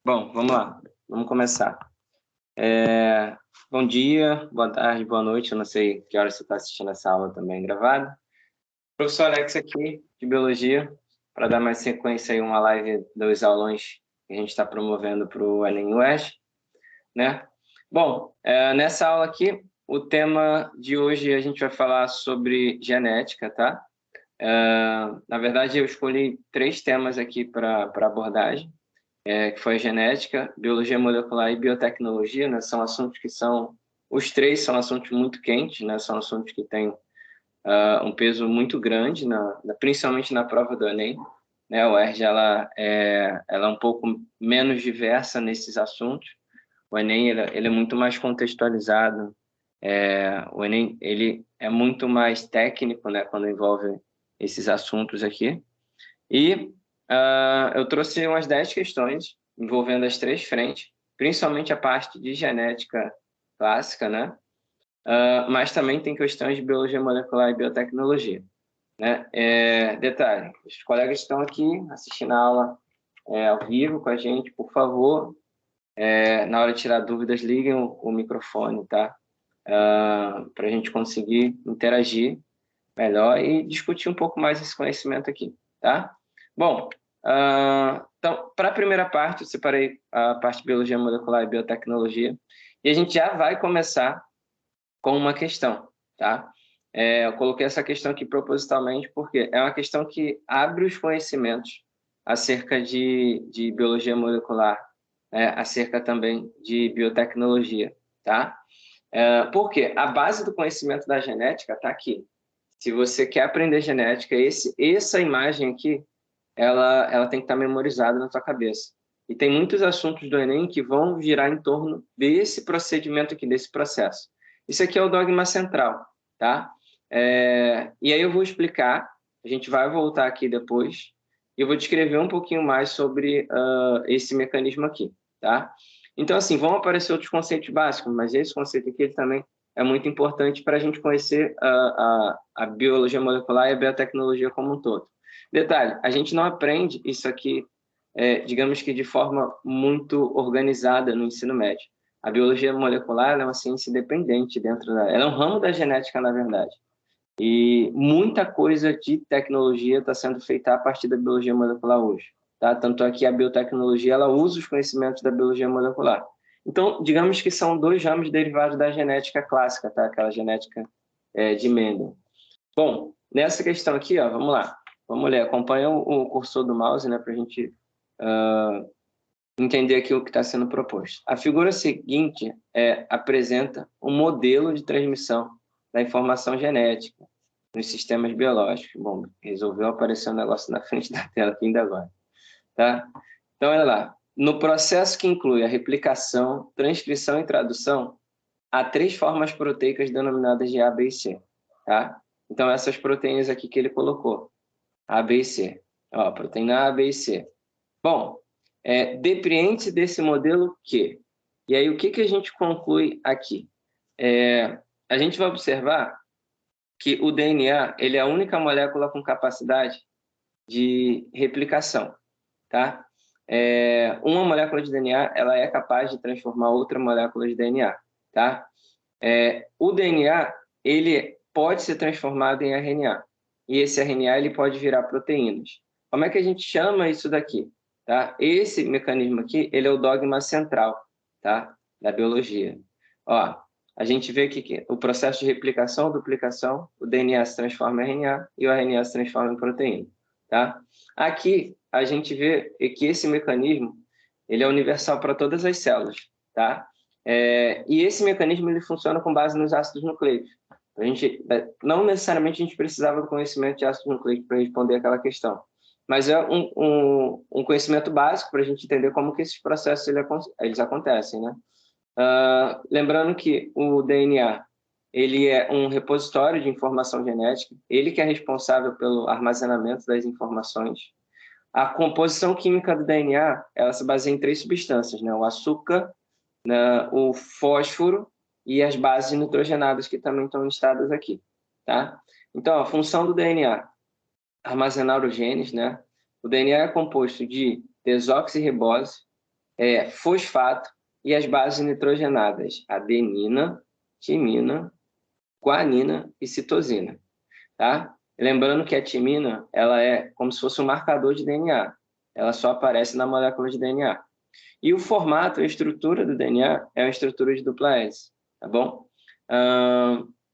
Bom, vamos lá. Vamos começar. Bom dia, boa tarde, boa noite. Eu não sei que hora você está assistindo essa aula também gravada. Professor Alex aqui, de Biologia, para dar mais sequência aí uma live dos aulões que a gente está promovendo para o Enem UERJ, né? Bom, nessa aula aqui, o tema de hoje a gente vai falar sobre genética, tá? Na verdade, eu escolhi 3 temas aqui para abordagem. Que foi a genética, biologia molecular e biotecnologia, né? São assuntos que os 3 são assuntos muito quentes, né? São assuntos que têm um peso muito grande, principalmente na prova do Enem, né? A UERJ ela é um pouco menos diversa nesses assuntos. O Enem ele é muito mais contextualizado. O Enem ele é muito mais técnico, né? Quando envolve esses assuntos aqui. E eu trouxe umas 10 questões envolvendo as 3 frentes, principalmente a parte de genética clássica, né? Mas também tem questões de biologia molecular e biotecnologia, né? Detalhe, os colegas estão aqui assistindo a aula ao vivo com a gente, por favor, na hora de tirar dúvidas, liguem o microfone, tá? Para a gente conseguir interagir melhor e discutir um pouco mais esse conhecimento aqui, tá? Bom, então, para a primeira parte, eu separei a parte de biologia molecular e biotecnologia, e a gente já vai começar com uma questão, tá? Eu coloquei essa questão aqui propositalmente porque é uma questão que abre os conhecimentos acerca de biologia molecular, acerca também de biotecnologia, tá? Porque a base do conhecimento da genética está aqui. Se você quer aprender genética, essa imagem aqui, ela tem que estar memorizada na sua cabeça. E tem muitos assuntos do Enem que vão girar em torno desse procedimento aqui, desse processo. Isso aqui é o dogma central, tá? E aí eu vou explicar, a gente vai voltar aqui depois, e eu vou descrever um pouquinho mais sobre esse mecanismo aqui, tá? Então, assim, vão aparecer outros conceitos básicos, mas esse conceito aqui ele também é muito importante para a gente conhecer a biologia molecular e a biotecnologia como um todo. Detalhe, a gente não aprende isso aqui, digamos que de forma muito organizada no ensino médio. A biologia molecular é uma ciência independente ela é um ramo da genética, na verdade. E muita coisa de tecnologia está sendo feita a partir da biologia molecular hoje. Tá? Tanto é que a biotecnologia ela usa os conhecimentos da biologia molecular. Então, digamos que são 2 ramos derivados da genética clássica, tá? Aquela genética de Mendel. Bom, nessa questão aqui, ó, vamos lá. Vamos ler, acompanha o cursor do mouse, né, para a gente entender aqui o que está sendo proposto. A figura seguinte apresenta um modelo de transmissão da informação genética nos sistemas biológicos. Bom, resolveu aparecer um negócio na frente da tela aqui ainda agora. Tá? Então, olha lá. No processo que inclui a replicação, transcrição e tradução, há 3 formas proteicas denominadas de A, B e C. Tá? Então, essas proteínas aqui que ele colocou, A, B e C. Ó, proteína A, B e C. Bom, depreende-se desse modelo que... E aí, o que a gente conclui aqui? A gente vai observar que o DNA ele é a única molécula com capacidade de replicação, tá? Uma molécula de DNA ela é capaz de transformar outra molécula de DNA, tá? O DNA ele pode ser transformado em RNA e esse RNA ele pode virar proteínas. Como é que a gente chama isso daqui? Tá? Esse mecanismo aqui ele é o dogma central, tá? Da biologia. Ó, a gente vê que o processo de replicação, duplicação, o DNA se transforma em RNA e o RNA se transforma em proteína, tá? Aqui a gente vê que esse mecanismo ele é universal para todas as células, tá? E esse mecanismo ele funciona com base nos ácidos nucleicos. Não necessariamente a gente precisava do conhecimento de ácidos nucleicos para responder aquela questão, mas é um conhecimento básico para a gente entender como que esses processos eles acontecem, né? Lembrando que o DNA ele é um repositório de informação genética, ele que é responsável pelo armazenamento das informações. A composição química do DNA ela se baseia em 3 substâncias, né? O açúcar, né? O fósforo e as bases nitrogenadas que também estão listadas aqui, tá? Então, a função do DNA armazenar os genes, né? O DNA é composto de desoxirribose, fosfato e as bases nitrogenadas, adenina, timina, guanina e citosina, tá? Lembrando que a timina, ela é como se fosse um marcador de DNA. Ela só aparece na molécula de DNA. E o formato, a estrutura do DNA é uma estrutura de dupla hélice, tá bom?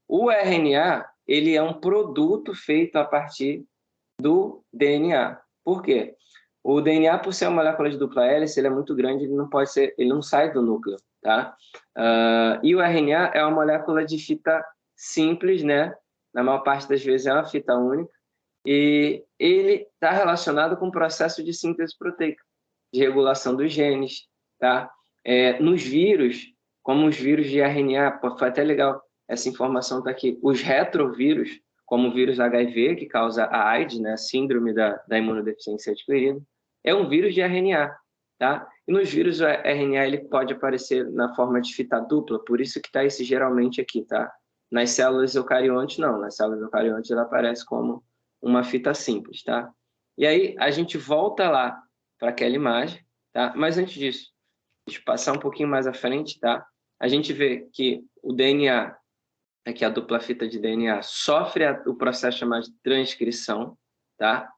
O RNA, ele é um produto feito a partir do DNA. Por quê? O DNA, por ser uma molécula de dupla hélice, ele é muito grande, ele não sai do núcleo, tá? E o RNA é uma molécula de fita simples, né? Na maior parte das vezes é uma fita única, e ele está relacionado com o processo de síntese proteica, de regulação dos genes, tá? Nos vírus, como os vírus de RNA, foi até legal essa informação está aqui, os retrovírus, como o vírus HIV, que causa a AIDS, né, a síndrome da imunodeficiência adquirida, é um vírus de RNA, tá? E nos vírus o RNA ele pode aparecer na forma de fita dupla, por isso que está esse geralmente aqui, tá? Nas células eucariontes, não. Nas células eucariontes ela aparece como uma fita simples, tá? E aí a gente volta lá para aquela imagem, tá? Mas antes disso, deixa eu passar um pouquinho mais à frente, tá? A gente vê que o DNA, aqui a dupla fita de DNA, sofre o processo chamado de transcrição, tá?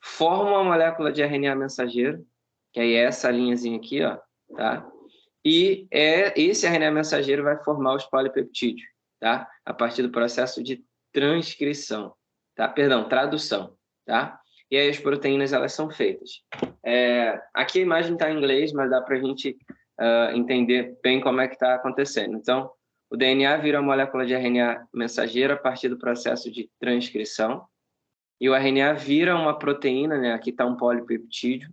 Forma uma molécula de RNA mensageiro, que aí é essa linhazinha aqui, ó, tá? E esse RNA mensageiro vai formar os polipeptídeos, tá? A partir do processo de transcrição, tá? Perdão, tradução, tá? E aí as proteínas, elas são feitas. Aqui a imagem está em inglês, mas dá para a gente entender bem como é que está acontecendo. Então, o DNA vira uma molécula de RNA mensageiro a partir do processo de transcrição, e o RNA vira uma proteína, né? Aqui está um polipeptídeo,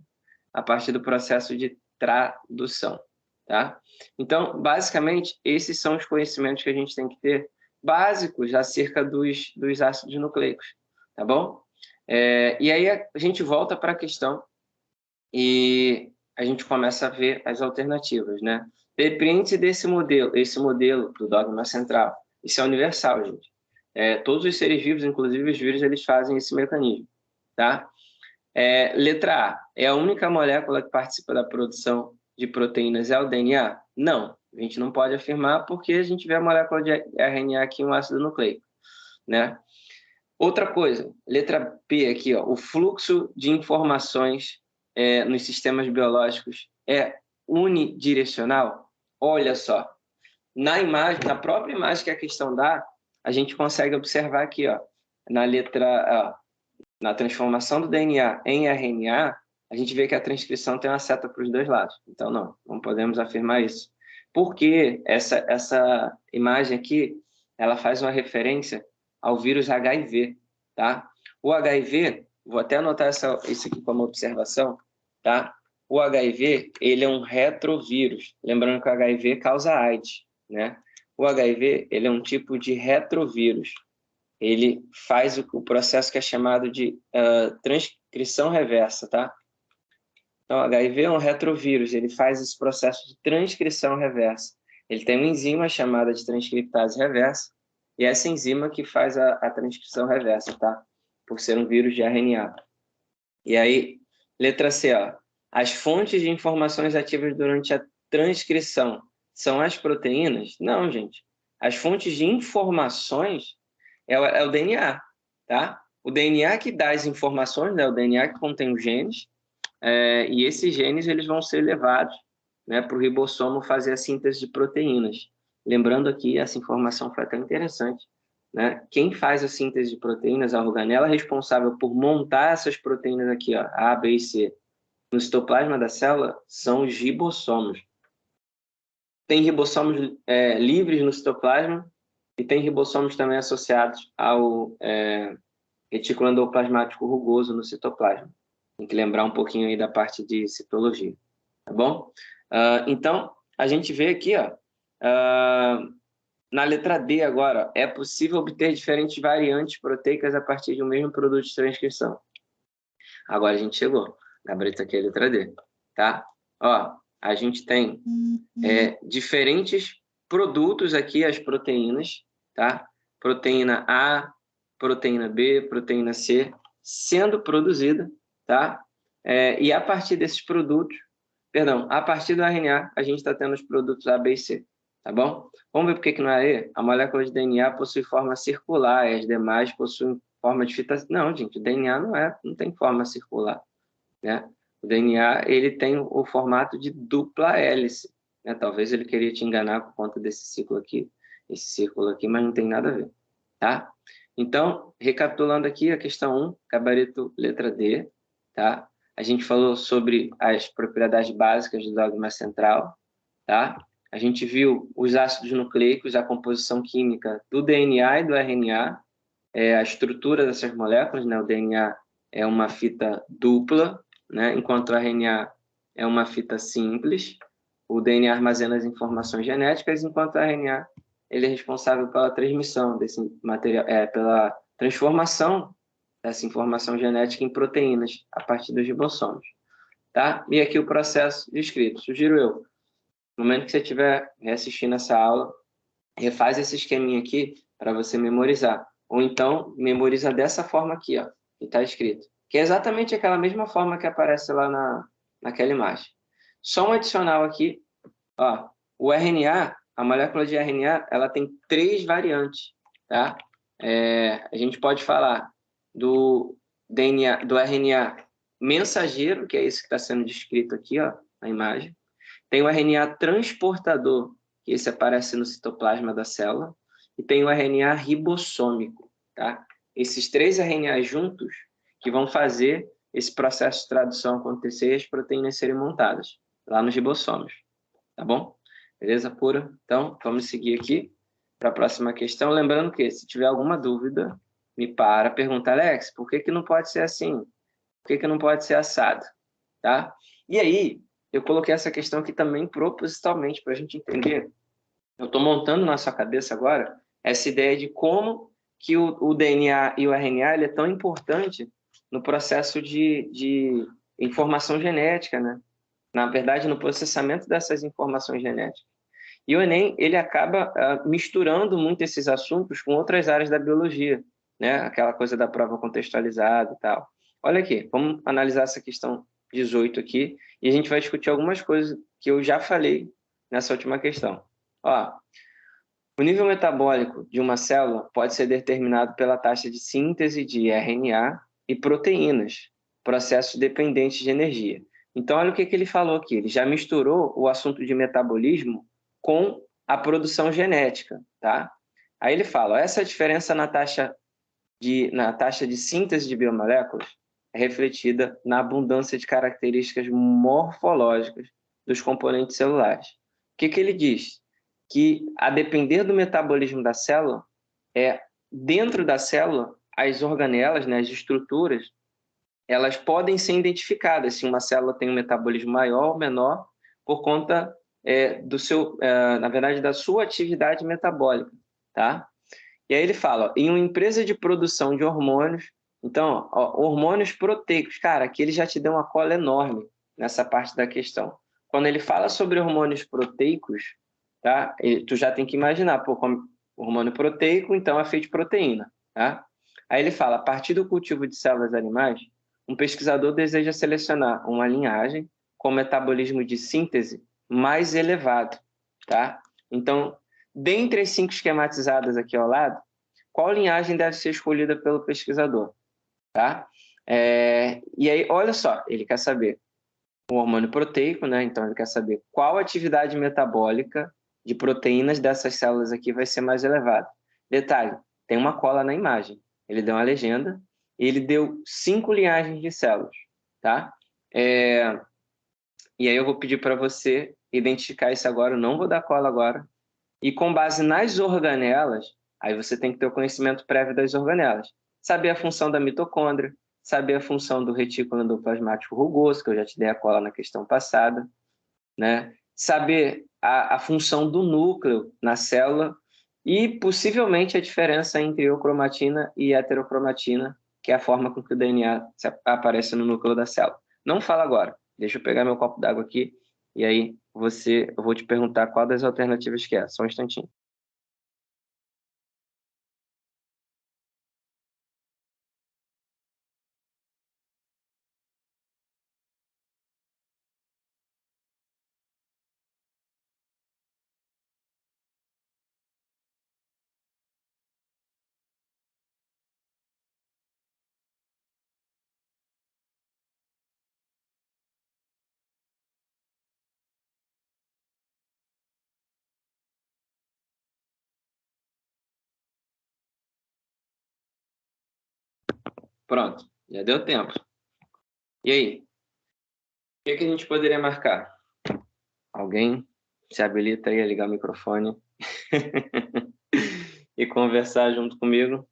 a partir do processo de tradução, tá? Então, basicamente, esses são os conhecimentos que a gente tem que ter básicos acerca dos ácidos nucleicos, tá bom? E aí a gente volta para a questão e a gente começa a ver as alternativas, né? Depende desse modelo, esse modelo do dogma central. Isso é universal, gente. Todos os seres vivos, inclusive os vírus, eles fazem esse mecanismo, tá? Letra A, é a única molécula que participa da produção de proteínas é o DNA? Não, a gente não pode afirmar porque a gente vê a molécula de RNA aqui, um ácido nucleico, né? Outra coisa, letra B aqui, ó, o fluxo de informações nos sistemas biológicos é unidirecional? Olha só, na imagem, na própria imagem que a questão dá, a gente consegue observar aqui, ó, na letra na transformação do DNA em RNA, a gente vê que a transcrição tem uma seta para os dois lados. Então, não podemos afirmar isso. Porque essa imagem aqui, ela faz uma referência ao vírus HIV, tá? O HIV, vou até anotar isso aqui como observação, tá? O HIV, ele é um retrovírus. Lembrando que o HIV causa AIDS, né? O HIV, ele é um tipo de retrovírus. Ele faz o processo que é chamado de transcrição reversa, tá? Então, o HIV é um retrovírus, ele faz esse processo de transcrição reversa. Ele tem uma enzima chamada de transcriptase reversa, e essa enzima que faz a transcrição reversa, tá? Por ser um vírus de RNA. E aí, letra C, ó. As fontes de informações ativas durante a transcrição são as proteínas? Não, gente. As fontes de informações é o DNA, tá? O DNA que dá as informações, né? O DNA que contém os genes, e esses genes eles vão ser levados, né, para o ribossomo fazer a síntese de proteínas. Lembrando aqui, essa informação foi até interessante, né? Quem faz a síntese de proteínas, a organela responsável por montar essas proteínas aqui, ó, A, B e C, no citoplasma da célula, são os ribossomos. Tem ribossomos livres no citoplasma e tem ribossomos também associados ao retículo endoplasmático rugoso no citoplasma. Tem que lembrar um pouquinho aí da parte de citologia, tá bom? Então, a gente vê aqui, ó, na letra D agora, é possível obter diferentes variantes proteicas a partir de um mesmo produto de transcrição. Agora a gente chegou. Gabarito aqui é a letra D, tá? Ó, a gente tem diferentes produtos aqui, as proteínas, tá? Proteína A, proteína B, proteína C, sendo produzida, tá? E a partir desses produtos, Perdão, a partir do RNA, a gente está tendo os produtos A, B e C, tá bom? Vamos ver por que não é E? A molécula de DNA possui forma circular e as demais possuem forma de fita... Não, gente, o DNA não tem forma circular, né? O DNA, ele tem o formato de dupla hélice, né? Talvez ele queria te enganar por conta desse ciclo aqui, esse círculo aqui, mas não tem nada a ver, tá? Então, recapitulando aqui a questão 1, gabarito letra D, tá? A gente falou sobre as propriedades básicas do dogma central, tá? A gente viu os ácidos nucleicos, a composição química do DNA e do RNA, a estrutura dessas moléculas, né? O DNA é uma fita dupla, né? Enquanto o RNA é uma fita simples. O DNA armazena as informações genéticas, enquanto o RNA ele é responsável pela transmissão desse material, pela transformação dessa informação genética em proteínas a partir dos ribossomos, tá? E aqui o processo descrito. Sugiro eu, no momento que você estiver reassistindo essa aula, refaz esse esqueminha aqui para você memorizar. Ou então, memoriza dessa forma aqui, ó, que está escrito. Que é exatamente aquela mesma forma que aparece lá naquela imagem. Só um adicional aqui, ó, o RNA, a molécula de RNA, ela tem 3 variantes, tá? A gente pode falar do DNA, do RNA mensageiro, que é esse que está sendo descrito aqui, ó, na imagem. Tem o RNA transportador, que esse aparece no citoplasma da célula, e tem o RNA ribossômico, tá? Esses 3 RNAs juntos que vão fazer esse processo de tradução acontecer e as proteínas serem montadas lá nos ribossomos, tá bom? Beleza pura? Então, vamos seguir aqui para a próxima questão. Lembrando que, se tiver alguma dúvida, me pergunta, Alex, por que não pode ser assim? Por que não pode ser assado? Tá? E aí, eu coloquei essa questão aqui também propositalmente para a gente entender. Eu estou montando na sua cabeça agora essa ideia de como que o DNA e o RNA ele é tão importante no processo de informação genética, né? Na verdade, no processamento dessas informações genéticas. E o Enem, ele acaba misturando muito esses assuntos com outras áreas da biologia, né? Aquela coisa da prova contextualizada e tal. Olha aqui, vamos analisar essa questão 18 aqui, e a gente vai discutir algumas coisas que eu já falei nessa última questão. Ó, o nível metabólico de uma célula pode ser determinado pela taxa de síntese de RNA e proteínas, processos dependentes de energia. Então, olha o que ele falou aqui. Ele já misturou o assunto de metabolismo com a produção genética, tá? Aí ele fala, essa diferença na taxa de síntese de biomoléculas é refletida na abundância de características morfológicas dos componentes celulares. O que ele diz? Que, a depender do metabolismo da célula, dentro da célula, as organelas, né, as estruturas, elas podem ser identificadas se uma célula tem um metabolismo maior ou menor por conta na verdade, da sua atividade metabólica, tá? E aí ele fala, ó, em uma empresa de produção de hormônios, então, ó, hormônios proteicos, cara, aqui ele já te deu uma cola enorme nessa parte da questão. Quando ele fala sobre hormônios proteicos, tá? Tu já tem que imaginar, pô, como hormônio proteico, então é feito de proteína, tá? Aí ele fala, a partir do cultivo de células animais, um pesquisador deseja selecionar uma linhagem com metabolismo de síntese mais elevado, tá? Então, dentre as 5 esquematizadas aqui ao lado, qual linhagem deve ser escolhida pelo pesquisador, tá? E aí, olha só, ele quer saber o hormônio proteico, né? Então ele quer saber qual atividade metabólica de proteínas dessas células aqui vai ser mais elevada. Detalhe, tem uma cola na imagem. Ele deu uma legenda e ele deu 5 linhagens de células, tá? E aí eu vou pedir para você identificar isso agora, eu não vou dar cola agora. E com base nas organelas, aí você tem que ter o conhecimento prévio das organelas. Saber a função da mitocôndria, saber a função do retículo endoplasmático rugoso, que eu já te dei a cola na questão passada, né? Saber a função do núcleo na célula e, possivelmente, a diferença entre eucromatina e heterocromatina, que é a forma com que o DNA aparece no núcleo da célula. Não fala agora. Deixa eu pegar meu copo d'água aqui e aí eu vou te perguntar qual das alternativas que é. Só um instantinho. Pronto, já deu tempo. E aí? O que que a gente poderia marcar? Alguém se habilita aí a ligar o microfone e conversar junto comigo?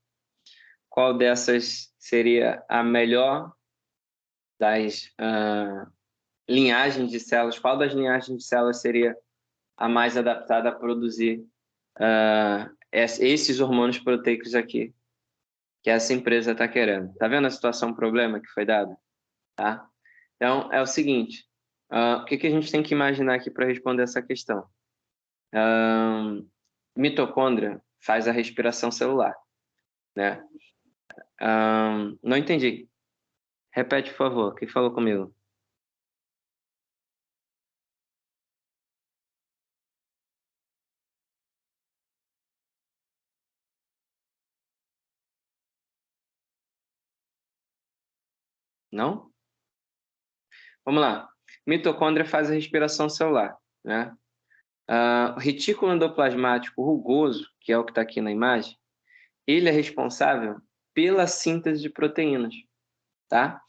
Qual dessas seria a melhor das linhagens de células? Qual das linhagens de células seria a mais adaptada a produzir esses hormônios proteicos aqui que essa empresa está querendo? Tá vendo a situação, problema que foi dado? Tá? Então, é o seguinte, o que a gente tem que imaginar aqui para responder essa questão? Mitocôndria faz a respiração celular, né? Não entendi. Repete, por favor. O que falou comigo? Não? Vamos lá. Mitocôndria faz a respiração celular, né? O retículo endoplasmático rugoso, que é o que está aqui na imagem, ele é responsável pela síntese de proteínas, tá?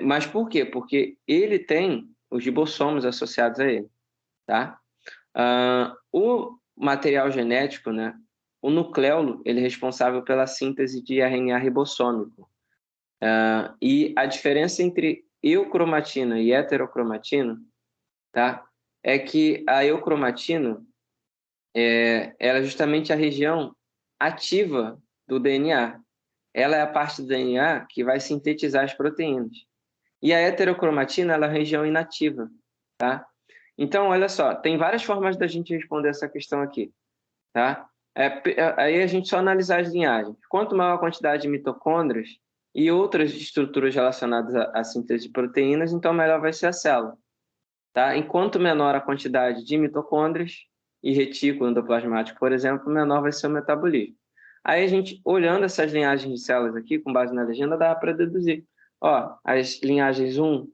Mas por quê? Porque ele tem os ribossomos associados a ele, tá? O material genético, né? O nucleolo, ele é responsável pela síntese de RNA ribossômico. E a diferença entre eucromatina e heterocromatina, tá? É que a eucromatina ela é justamente a região ativa do DNA. Ela é a parte do DNA que vai sintetizar as proteínas. E a heterocromatina ela é a região inativa, tá? Então, olha só, tem várias formas da gente responder essa questão aqui, tá? Aí a gente só analisar as linhagens. Quanto maior a quantidade de mitocôndrias e outras estruturas relacionadas à síntese de proteínas, então melhor vai ser a célula, tá? Enquanto menor a quantidade de mitocôndrias e retículo endoplasmático, por exemplo, menor vai ser o metabolismo. Aí a gente, olhando essas linhagens de células aqui, com base na legenda, dá para deduzir. Ó, as linhagens 1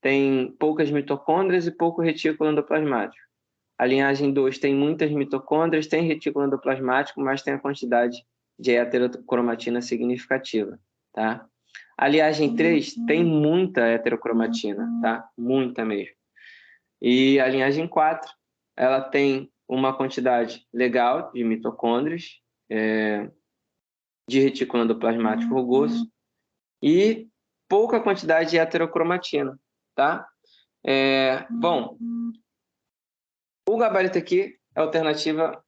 tem poucas mitocôndrias e pouco retículo endoplasmático. A linhagem 2 tem muitas mitocôndrias, tem retículo endoplasmático, mas tem a quantidade de heterocromatina significativa, tá? A linhagem 3 tem muita heterocromatina, tá? Muita mesmo. E a linhagem 4, ela tem uma quantidade legal de mitocôndrias, de retículo endoplasmático rugoso e pouca quantidade de heterocromatina, tá? Bom, o gabarito aqui é alternativa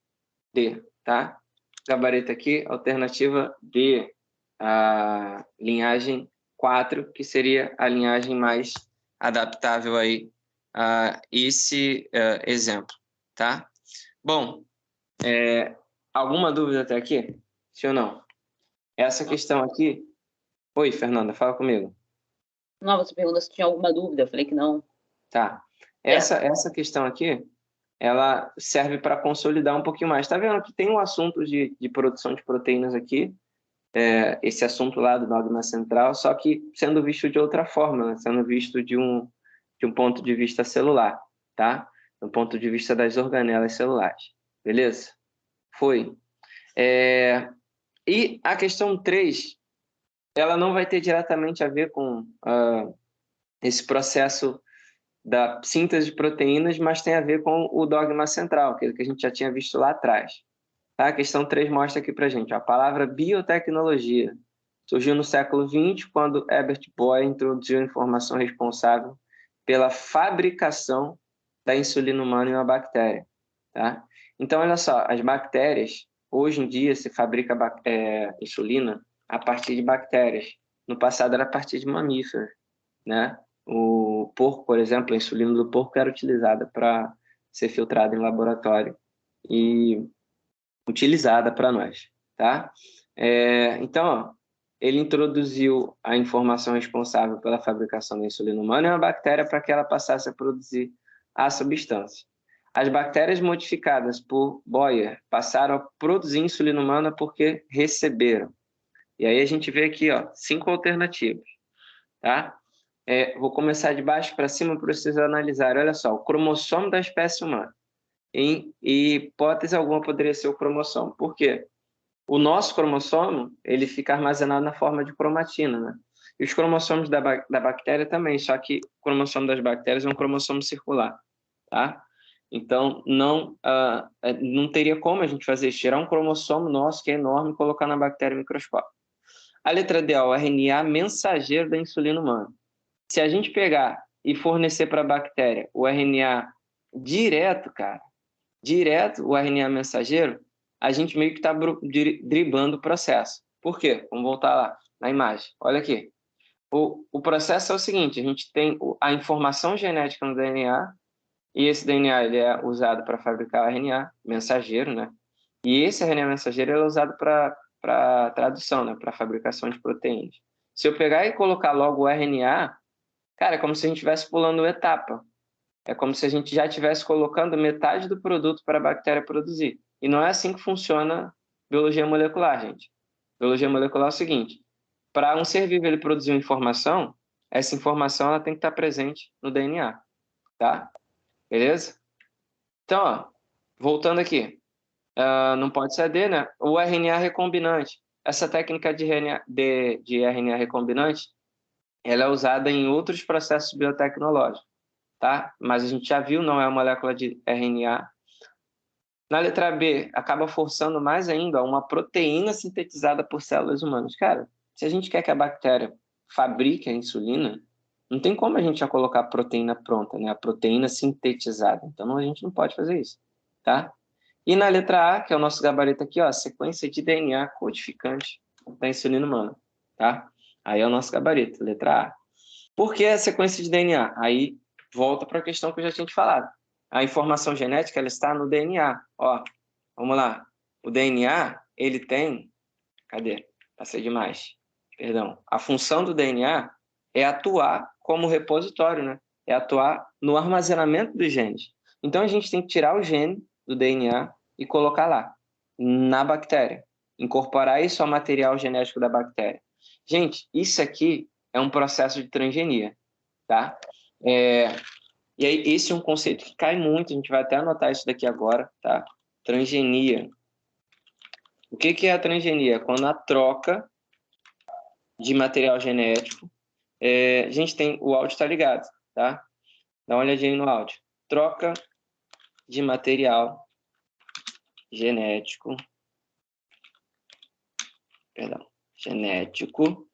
D, tá? Gabarito aqui, alternativa D, a linhagem 4, que seria a linhagem mais adaptável aí a esse exemplo, tá? Bom, alguma dúvida até aqui? Sim ou não? Essa questão aqui... Oi, Fernanda, fala comigo. Não, você perguntou se tinha alguma dúvida, eu falei que não. Tá. Essa questão aqui, ela serve para consolidar um pouquinho mais. Tá vendo que tem um assunto de produção de proteínas aqui, esse assunto lá do dogma central, só que sendo visto de outra forma, né? Sendo visto de um ponto de vista celular, tá? Do ponto de vista das organelas celulares. Beleza? Foi. E a questão 3, ela não vai ter diretamente a ver com esse processo da síntese de proteínas, mas tem a ver com o dogma central, aquele que a gente já tinha visto lá atrás. Tá? A questão 3 mostra aqui para a gente. A palavra biotecnologia surgiu no século XX, quando Herbert Boyer introduziu a informação responsável pela fabricação da insulina humana em uma bactéria. Tá? Então, olha só, as bactérias, hoje em dia se fabrica insulina a partir de bactérias. No passado era a partir de mamíferos, né? O porco, por exemplo, a insulina do porco era utilizada para ser filtrada em laboratório e utilizada para nós, tá? Então, ó, ele introduziu a informação responsável pela fabricação da insulina humana em uma bactéria para que ela passasse a produzir a substância. As bactérias modificadas por Boyer passaram a produzir insulina humana porque receberam. E aí a gente vê aqui, ó, 5 alternativas, tá? Vou começar de baixo para cima para vocês analisarem. Olha só, o cromossomo da espécie humana. Em hipótese alguma poderia ser o cromossomo. Por quê? o nosso cromossomo, ele fica armazenado na forma de cromatina, né? E os cromossomos da bactéria também, só que o cromossomo das bactérias é um cromossomo circular, tá? Então, não teria como a gente fazer isso, tirar um cromossomo nosso, que é enorme, e colocar na bactéria microscópica. A letra D, ó, o RNA mensageiro da insulina humana. Se a gente pegar e fornecer para a bactéria o RNA direto, cara, direto o RNA mensageiro, a gente meio que está driblando o processo. Por quê? Vamos voltar lá na imagem. Olha aqui. O processo é o seguinte, a gente tem a informação genética no DNA, e esse DNA ele é usado para fabricar o RNA mensageiro, né? E esse RNA mensageiro é usado para tradução, né? Para fabricação de proteínas. Se eu pegar e colocar logo o RNA, cara, é como se a gente estivesse pulando uma etapa. É como se a gente já estivesse colocando metade do produto para a bactéria produzir. E não é assim que funciona biologia molecular, gente. Biologia molecular é o seguinte: para um ser vivo ele produzir uma informação, essa informação ela tem que estar presente no DNA, tá? Beleza? Então, ó, voltando aqui, não pode ser AD, né? O RNA recombinante. Essa técnica de RNA recombinante, ela é usada em outros processos biotecnológicos, tá? Mas a gente já viu, não é uma molécula de RNA. Na letra B, acaba forçando mais ainda uma proteína sintetizada por células humanas. Cara, se a gente quer que a bactéria fabrique a insulina, não tem como a gente já colocar a proteína pronta, né? A proteína sintetizada. Então, a gente não pode fazer isso, tá? E na letra A, que é o nosso gabarito aqui, ó, sequência de DNA codificante da insulina humana, tá? Aí é o nosso gabarito, letra A. Por que a sequência de DNA? Aí volta para a questão que eu já tinha te falado. A informação genética ela está no DNA. Ó, vamos lá. O DNA, ele tem... Cadê? Passei demais. Perdão. A função do DNA é atuar como repositório, né? É atuar no armazenamento dos genes. Então, a gente tem que tirar o gene do DNA e colocar lá, na bactéria. Incorporar isso ao material genético da bactéria. Gente, isso aqui é um processo de transgenia, tá? E aí, esse é um conceito que cai muito, a gente vai até anotar isso daqui agora, tá? Transgenia. O que é a transgenia? Quando a troca de material genético... a gente tem... O áudio está ligado, tá? Dá uma olhadinha aí no áudio. Troca de material genético... Perdão. Genético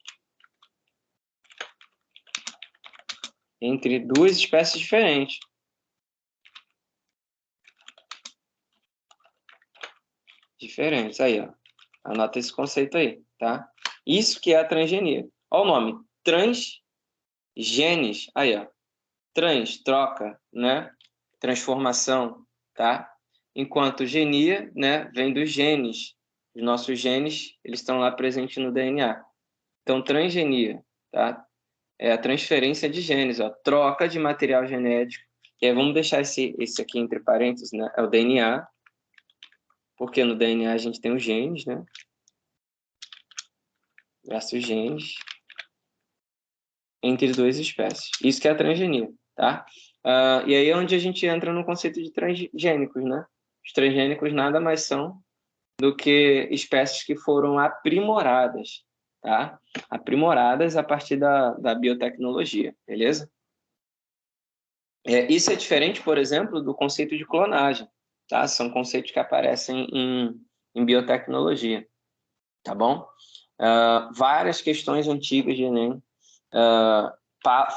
entre duas espécies diferentes. Diferentes, aí, ó. Anota esse conceito aí, tá? Isso que é a transgenia. Olha o nome, transgenes. Aí, ó. Trans, troca, né? Transformação, tá? Enquanto genia, né? Vem dos genes. Os nossos genes, eles estão lá presentes no DNA. Então, transgenia, tá? É a transferência de genes, ó. Troca de material genético. E aí, vamos deixar esse aqui entre parênteses, né? É o DNA, porque no DNA a gente tem os genes, né? Versus genes entre duas espécies. Isso que é a transgenia, tá? E aí é onde a gente entra no conceito de transgênicos, né? Os transgênicos nada mais são do que espécies que foram aprimoradas, tá? Aprimoradas a partir da biotecnologia, beleza? Isso é diferente, por exemplo, do conceito de clonagem, tá? São conceitos que aparecem em biotecnologia, tá bom? Várias questões antigas de Enem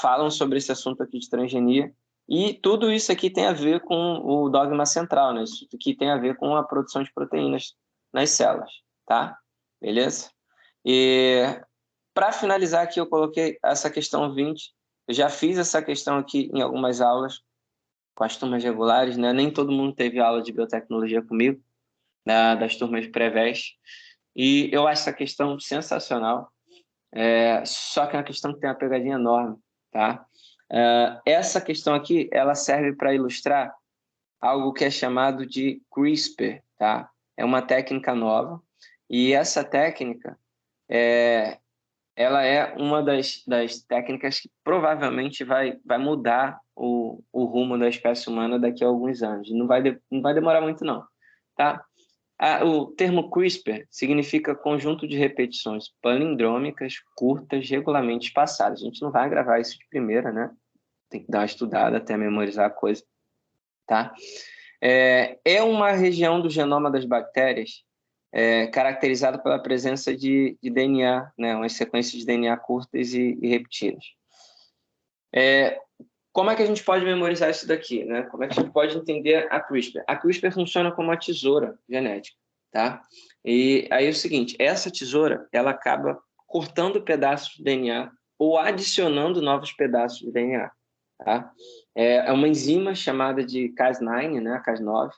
falam sobre esse assunto aqui de transgenia, e tudo isso aqui tem a ver com o dogma central, né? Isso aqui tem a ver com a produção de proteínas nas células, tá? Beleza? E para finalizar aqui, eu coloquei essa questão 20. Eu já fiz essa questão aqui em algumas aulas com as turmas regulares, né? Nem todo mundo teve aula de biotecnologia comigo, né? Das turmas pré-veste. E eu acho essa questão sensacional. Só que é uma questão que tem uma pegadinha enorme, tá? Essa questão aqui, ela serve para ilustrar algo que é chamado de CRISPR, tá? É uma técnica nova, e essa técnica, ela é uma das técnicas que provavelmente vai mudar o rumo da espécie humana daqui a alguns anos. Não vai demorar muito, não, tá? O termo CRISPR significa conjunto de repetições palindrômicas, curtas, regularmente espaçadas. A gente não vai gravar isso de primeira, né? Tem que dar uma estudada até memorizar a coisa, tá? É uma região do genoma das bactérias caracterizada pela presença de DNA, né? Umas sequências de DNA curtas e repetidas. Como é que a gente pode memorizar isso daqui, né? Como é que a gente pode entender a CRISPR? A CRISPR funciona como uma tesoura genética, tá? E aí é o seguinte, essa tesoura, ela acaba cortando pedaços de DNA ou adicionando novos pedaços de DNA, tá? É uma enzima chamada de Cas9, né? Cas9.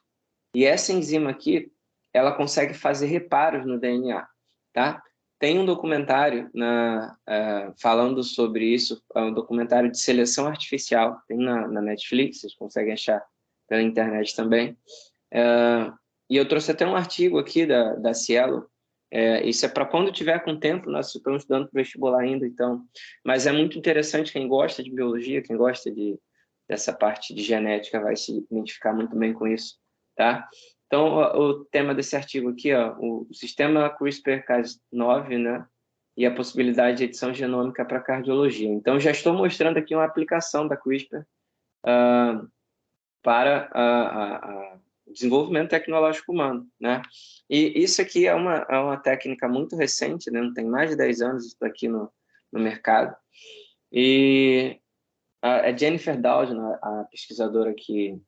E essa enzima aqui, ela consegue fazer reparos no DNA, tá? Tem um documentário falando sobre isso, é um documentário de seleção artificial, tem na Netflix, vocês conseguem achar pela internet também. E eu trouxe até um artigo aqui da Cielo, isso é para quando tiver com tempo, nós estamos estudando para o vestibular ainda, então, mas é muito interessante, quem gosta de biologia, quem gosta dessa parte de genética vai se identificar muito bem com isso, tá? Então, o tema desse artigo aqui, ó, o sistema CRISPR-Cas9, né, e a possibilidade de edição genômica para cardiologia. Então, já estou mostrando aqui uma aplicação da CRISPR para o desenvolvimento tecnológico humano, né? E isso aqui é uma técnica muito recente, né? Não tem mais de 10 anos isso aqui no mercado. E a Jennifer Doudna, a pesquisadora que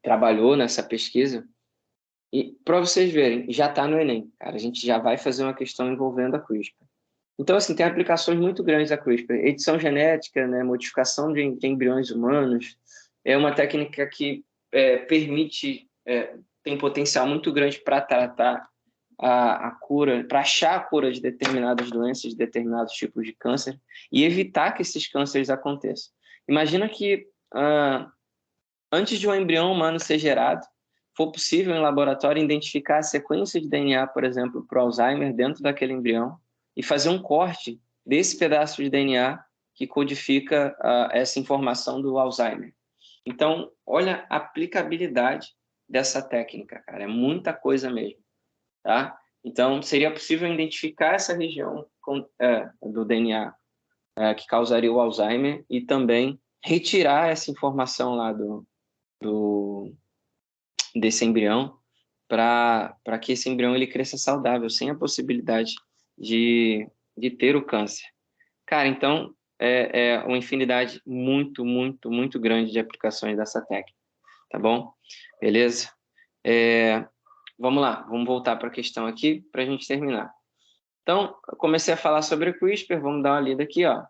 trabalhou nessa pesquisa, e para vocês verem, já está no Enem, cara. A gente já vai fazer uma questão envolvendo a CRISPR. Então, assim, tem aplicações muito grandes da CRISPR. Edição genética, né, modificação de embriões humanos, é uma técnica que tem potencial muito grande para tratar a cura, para achar a cura de determinadas doenças, de determinados tipos de câncer e evitar que esses cânceres aconteçam. Imagina que antes de um embrião humano ser gerado, for possível em laboratório identificar a sequência de DNA, por exemplo, para o Alzheimer dentro daquele embrião e fazer um corte desse pedaço de DNA que codifica essa informação do Alzheimer. Então, olha a aplicabilidade dessa técnica, cara, é muita coisa mesmo, tá? Então, seria possível identificar essa região do DNA que causaria o Alzheimer e também retirar essa informação lá desse embrião para que esse embrião ele cresça saudável, sem a possibilidade de ter o câncer. Cara, então é uma infinidade muito, muito, muito grande de aplicações dessa técnica, tá bom? Beleza? Vamos lá, vamos voltar para a questão aqui para a gente terminar. Então, eu comecei a falar sobre o CRISPR, vamos dar uma lida aqui, ó.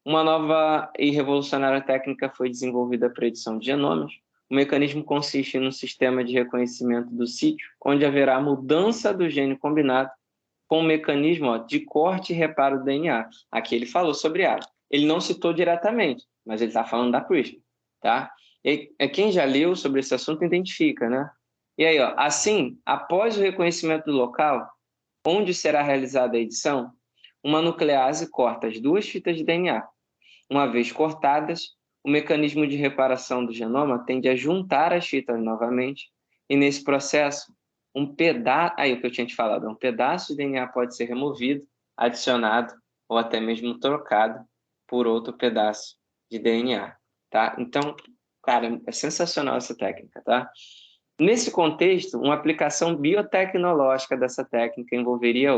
Uma nova e revolucionária técnica foi desenvolvida para edição de genomas. O mecanismo consiste num sistema de reconhecimento do sítio, onde haverá mudança do gene combinado com um mecanismo de corte e reparo do DNA. Aqui ele falou sobre A. Ele não citou diretamente, mas ele está falando da CRISPR, tá? E quem já leu sobre esse assunto identifica, né? E aí, ó, assim, após o reconhecimento do local onde será realizada a edição, uma nuclease corta as duas fitas de DNA. Uma vez cortadas, o mecanismo de reparação do genoma tende a juntar as fitas novamente, e nesse processo, aí o que eu tinha te falado, um pedaço de DNA pode ser removido, adicionado ou até mesmo trocado por outro pedaço de DNA, tá? Então, cara, é sensacional essa técnica, tá? Nesse contexto, uma aplicação biotecnológica dessa técnica envolveria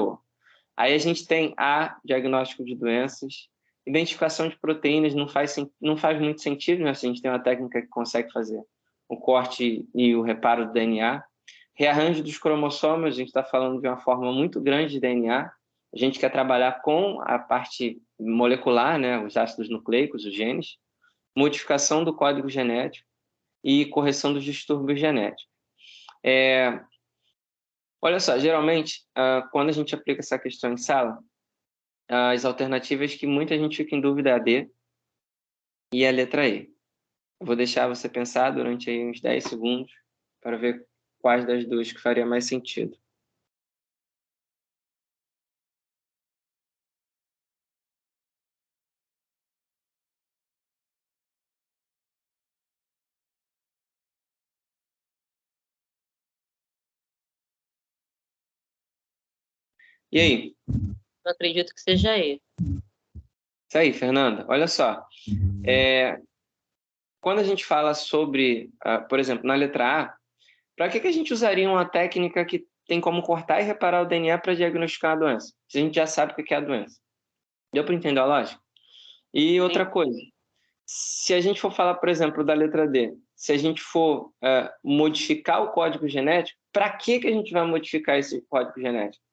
Aí a gente tem diagnóstico de doenças, identificação de proteínas não faz muito sentido, né? Se a gente tem uma técnica que consegue fazer o corte e o reparo do DNA. Rearranjo dos cromossomos, a gente está falando de uma forma muito grande de DNA. A gente quer trabalhar com a parte molecular, né? Os ácidos nucleicos, os genes. Modificação do código genético e correção dos distúrbios genéticos. Olha só, geralmente, quando a gente aplica essa questão em sala, as alternativas que muita gente fica em dúvida é a D e a letra E. Eu vou deixar você pensar durante aí uns 10 segundos para ver quais das duas que faria mais sentido. E aí? Eu acredito que seja E. Isso aí, Fernanda. Olha só. Quando a gente fala sobre, por exemplo, na letra A, para que a gente usaria uma técnica que tem como cortar e reparar o DNA para diagnosticar a doença? Se a gente já sabe o que é a doença. Deu para entender a lógica? E outra coisa, se a gente for falar, por exemplo, da letra D, se a gente for modificar o código genético, para que a gente vai modificar esse código genético?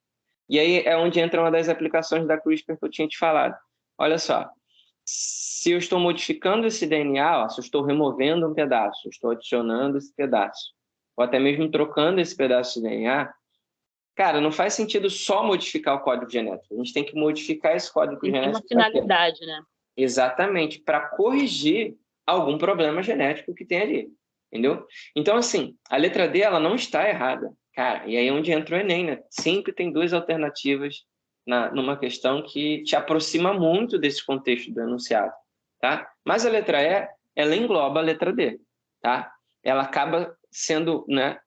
E aí é onde entra uma das aplicações da CRISPR que eu tinha te falado. Olha só, se eu estou modificando esse DNA, ó, se eu estou removendo um pedaço, estou adicionando esse pedaço, ou até mesmo trocando esse pedaço de DNA, cara, não faz sentido só modificar o código genético. A gente tem que modificar esse código Tem genético. uma finalidade, né? Exatamente, para corrigir algum problema genético que tem ali, entendeu? Então, assim, a letra D, ela não está errada, cara, e aí é onde entra o Enem, né? Sempre tem duas alternativas numa questão que te aproxima muito desse contexto do enunciado, tá? Mas a letra E, ela engloba a letra D, tá? Ela acaba sendo, né,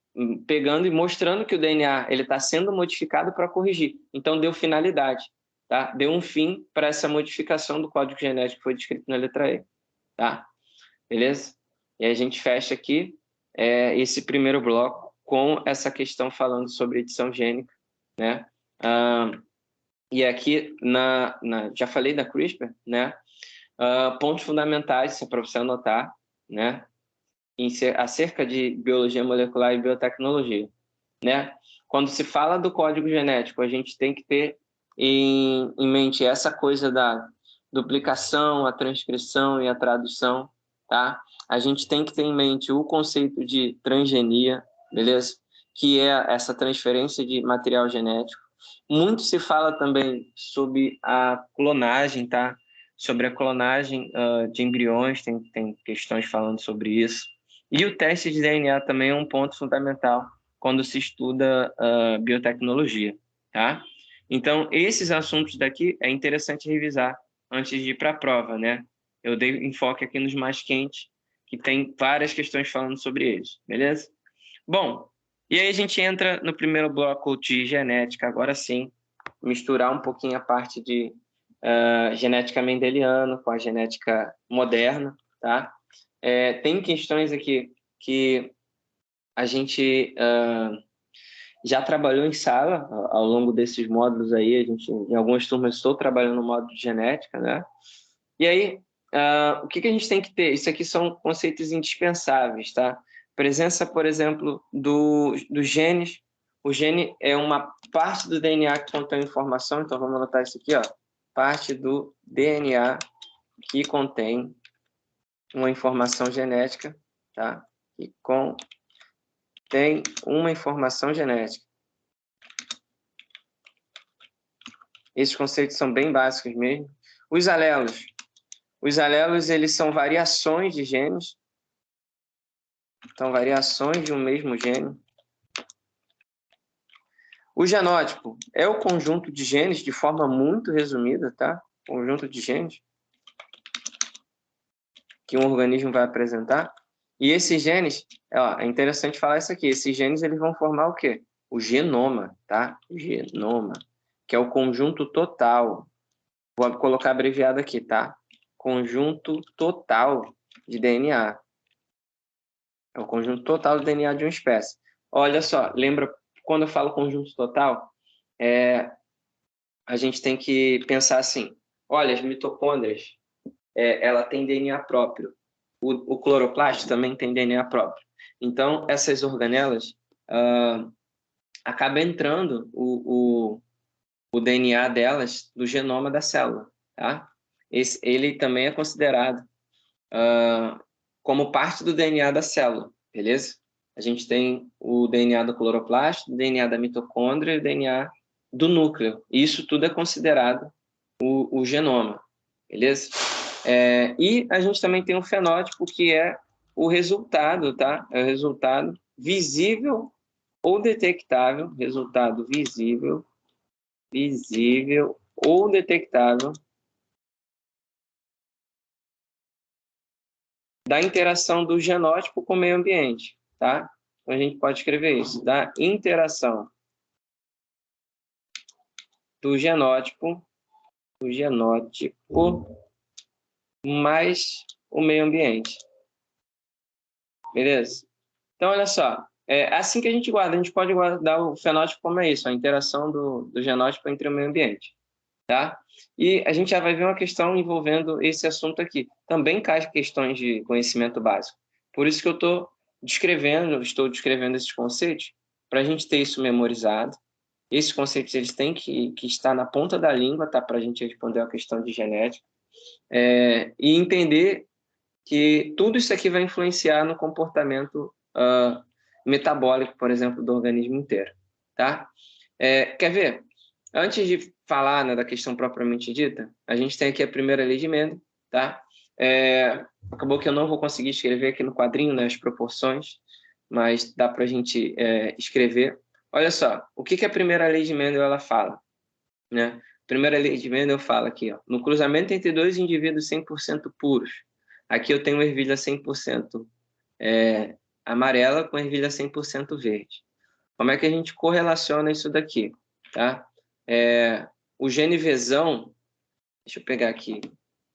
pegando e mostrando que o DNA ele está sendo modificado para corrigir, então deu finalidade. Tá? Deu um fim para essa modificação do código genético que foi descrito na letra E. Tá? Beleza? E a gente fecha aqui esse primeiro bloco com essa questão falando sobre edição gênica. Né? E aqui, já falei da CRISPR, né? Pontos fundamentais, isso é para você anotar, né? Acerca de biologia molecular e biotecnologia. Né? Quando se fala do código genético, a gente tem que ter em mente essa coisa da duplicação, a transcrição e a tradução, tá? A gente tem que ter em mente o conceito de transgenia, beleza? Que é essa transferência de material genético. Muito se fala também sobre a clonagem, tá? Sobre a clonagem de embriões, tem questões falando sobre isso. E o teste de DNA também é um ponto fundamental quando se estuda biotecnologia, tá? Então, esses assuntos daqui é interessante revisar antes de ir para a prova, né? Eu dei enfoque aqui nos mais quentes, que tem várias questões falando sobre eles, beleza? Bom, e aí a gente entra no primeiro bloco de genética, agora sim, misturar um pouquinho a parte de genética mendeliana com a genética moderna, tá? Tem questões aqui que a gente já trabalhou em sala ao longo desses módulos aí, a gente em algumas turmas estou trabalhando no módulo de genética, né? E aí, o que a gente tem que ter? Isso aqui são conceitos indispensáveis, tá? Presença, por exemplo, dos genes. O gene é uma parte do DNA que contém informação, então vamos anotar isso aqui, ó. Parte do DNA que contém uma informação genética, tá? Que contém uma informação genética. Esses conceitos são bem básicos mesmo. Os alelos. Os alelos, eles são variações de genes. Então, variações de um mesmo gene. O genótipo é o conjunto de genes, de forma muito resumida, tá? Conjunto de genes que um organismo vai apresentar. E esses genes, é interessante falar isso aqui, esses genes eles vão formar o quê? O genoma, tá? O genoma, que é o conjunto total. Vou colocar abreviado aqui, tá? Conjunto total de DNA. É o conjunto total do DNA de uma espécie. Olha só, lembra, quando eu falo conjunto total, a gente tem que pensar assim, olha, as mitocôndrias, ela tem DNA próprio. O cloroplasto também tem DNA próprio. Então, essas organelas acaba entrando o DNA delas do genoma da célula, tá? Ele também é considerado como parte do DNA da célula, beleza? A gente tem o DNA do cloroplasto, o DNA da mitocôndria e o DNA do núcleo. Isso tudo é considerado o genoma, beleza? E a gente também tem o fenótipo, que é o resultado, tá? É o resultado visível ou detectável, resultado visível ou detectável da interação do genótipo com o meio ambiente, tá? Então a gente pode escrever isso, da interação do genótipo mais o meio ambiente. Beleza? Então, olha só. É assim que a gente guarda. A gente pode guardar o fenótipo como é isso, a interação do genótipo entre o meio ambiente. Tá? E a gente já vai ver uma questão envolvendo esse assunto aqui. Também cai questões de conhecimento básico. Por isso que eu estou descrevendo esses conceitos, para a gente ter isso memorizado. Esses conceitos eles têm que estar na ponta da língua, tá? Para a gente responder a questão de genética. E entender que tudo isso aqui vai influenciar no comportamento metabólico, por exemplo, do organismo inteiro. Tá? Quer ver? Antes de falar, né, da questão propriamente dita, a gente tem aqui a primeira lei de Mendel, tá? Acabou que eu não vou conseguir escrever aqui no quadrinho, né, as proporções, mas dá para a gente escrever. Olha só, o que a primeira lei de Mendel ela fala? Né? A primeira lei de Mendel fala aqui, ó, no cruzamento entre dois indivíduos 100% puros. Aqui eu tenho uma ervilha 100% amarela com ervilha 100% verde. Como é que a gente correlaciona isso daqui? Tá? O gene Vzão, deixa eu pegar aqui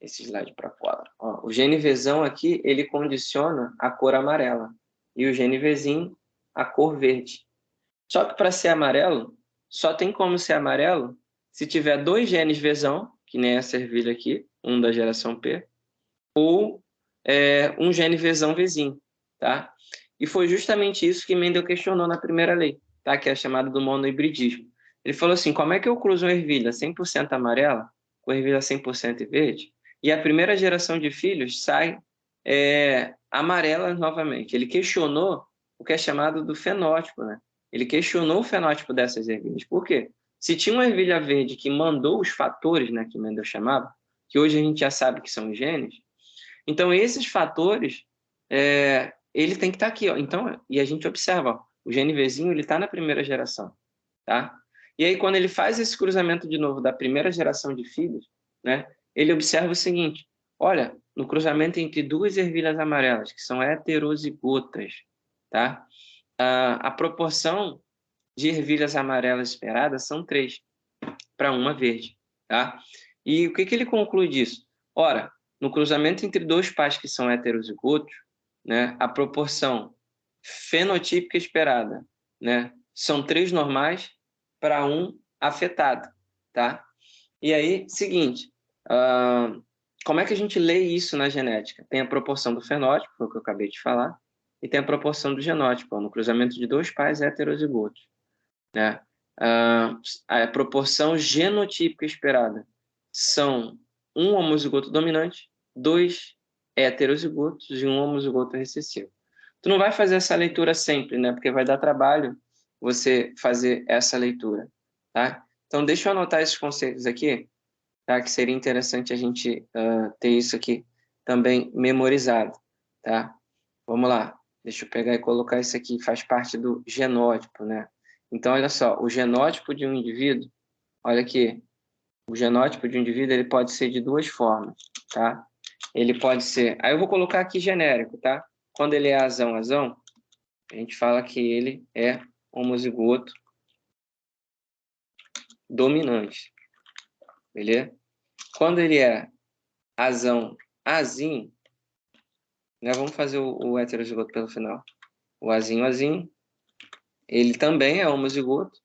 esse slide para fora. Ó, o gene Vzão aqui, ele condiciona a cor amarela e o gene Vzinho a cor verde. Só que para ser amarelo, só tem como ser amarelo se tiver dois genes Vzão, que nem essa ervilha aqui, um da geração P, ou um gene Vzão Vzinho, tá? E foi justamente isso que Mendel questionou na primeira lei, tá? Que é a chamada do monohibridismo. Ele falou assim, como é que eu cruzo uma ervilha 100% amarela com ervilha 100% verde e a primeira geração de filhos sai amarela novamente? Ele questionou o que é chamado do fenótipo, né? Ele questionou o fenótipo dessas ervilhas. Por quê? Se tinha uma ervilha verde que mandou os fatores, né, que Mendel chamava, que hoje a gente já sabe que são os genes, então esses fatores, ele tem que estar aqui, ó. Então, e a gente observa, ó, o gene Vzinho, ele está na primeira geração, tá? E aí, quando ele faz esse cruzamento de novo da primeira geração de filhos, né, ele observa o seguinte, olha, no cruzamento entre duas ervilhas amarelas, que são heterozigotas, tá? A proporção de ervilhas amarelas esperadas são 3 para uma verde, tá? E o que ele conclui disso? Ora, no cruzamento entre dois pais que são heterozigotos, né, a proporção fenotípica esperada, né, são 3 normais para um afetado, tá? E aí, seguinte, como é que a gente lê isso na genética? Tem a proporção do fenótipo, foi o que eu acabei de falar, e tem a proporção do genótipo, no cruzamento de dois pais heterozigotos, né? A proporção genotípica esperada são um homozigoto dominante, 2 heterozigotos e um homozigoto recessivo. Tu não vai fazer essa leitura sempre, né? Porque vai dar trabalho você fazer essa leitura, tá? Então, deixa eu anotar esses conceitos aqui, tá? Que seria interessante a gente ter isso aqui também memorizado, tá? Vamos lá. Deixa eu pegar e colocar isso aqui, faz parte do genótipo, né? Então, olha só, o genótipo de um indivíduo, olha aqui, o genótipo de um indivíduo ele pode ser de duas formas, tá? Ele pode ser, aí eu vou colocar aqui genérico, tá? Quando ele é azão, a gente fala que ele é homozigoto dominante, beleza? Quando ele é azão, azinho, né? Vamos fazer o heterozigoto pelo final. O azinho, ele também é homozigoto,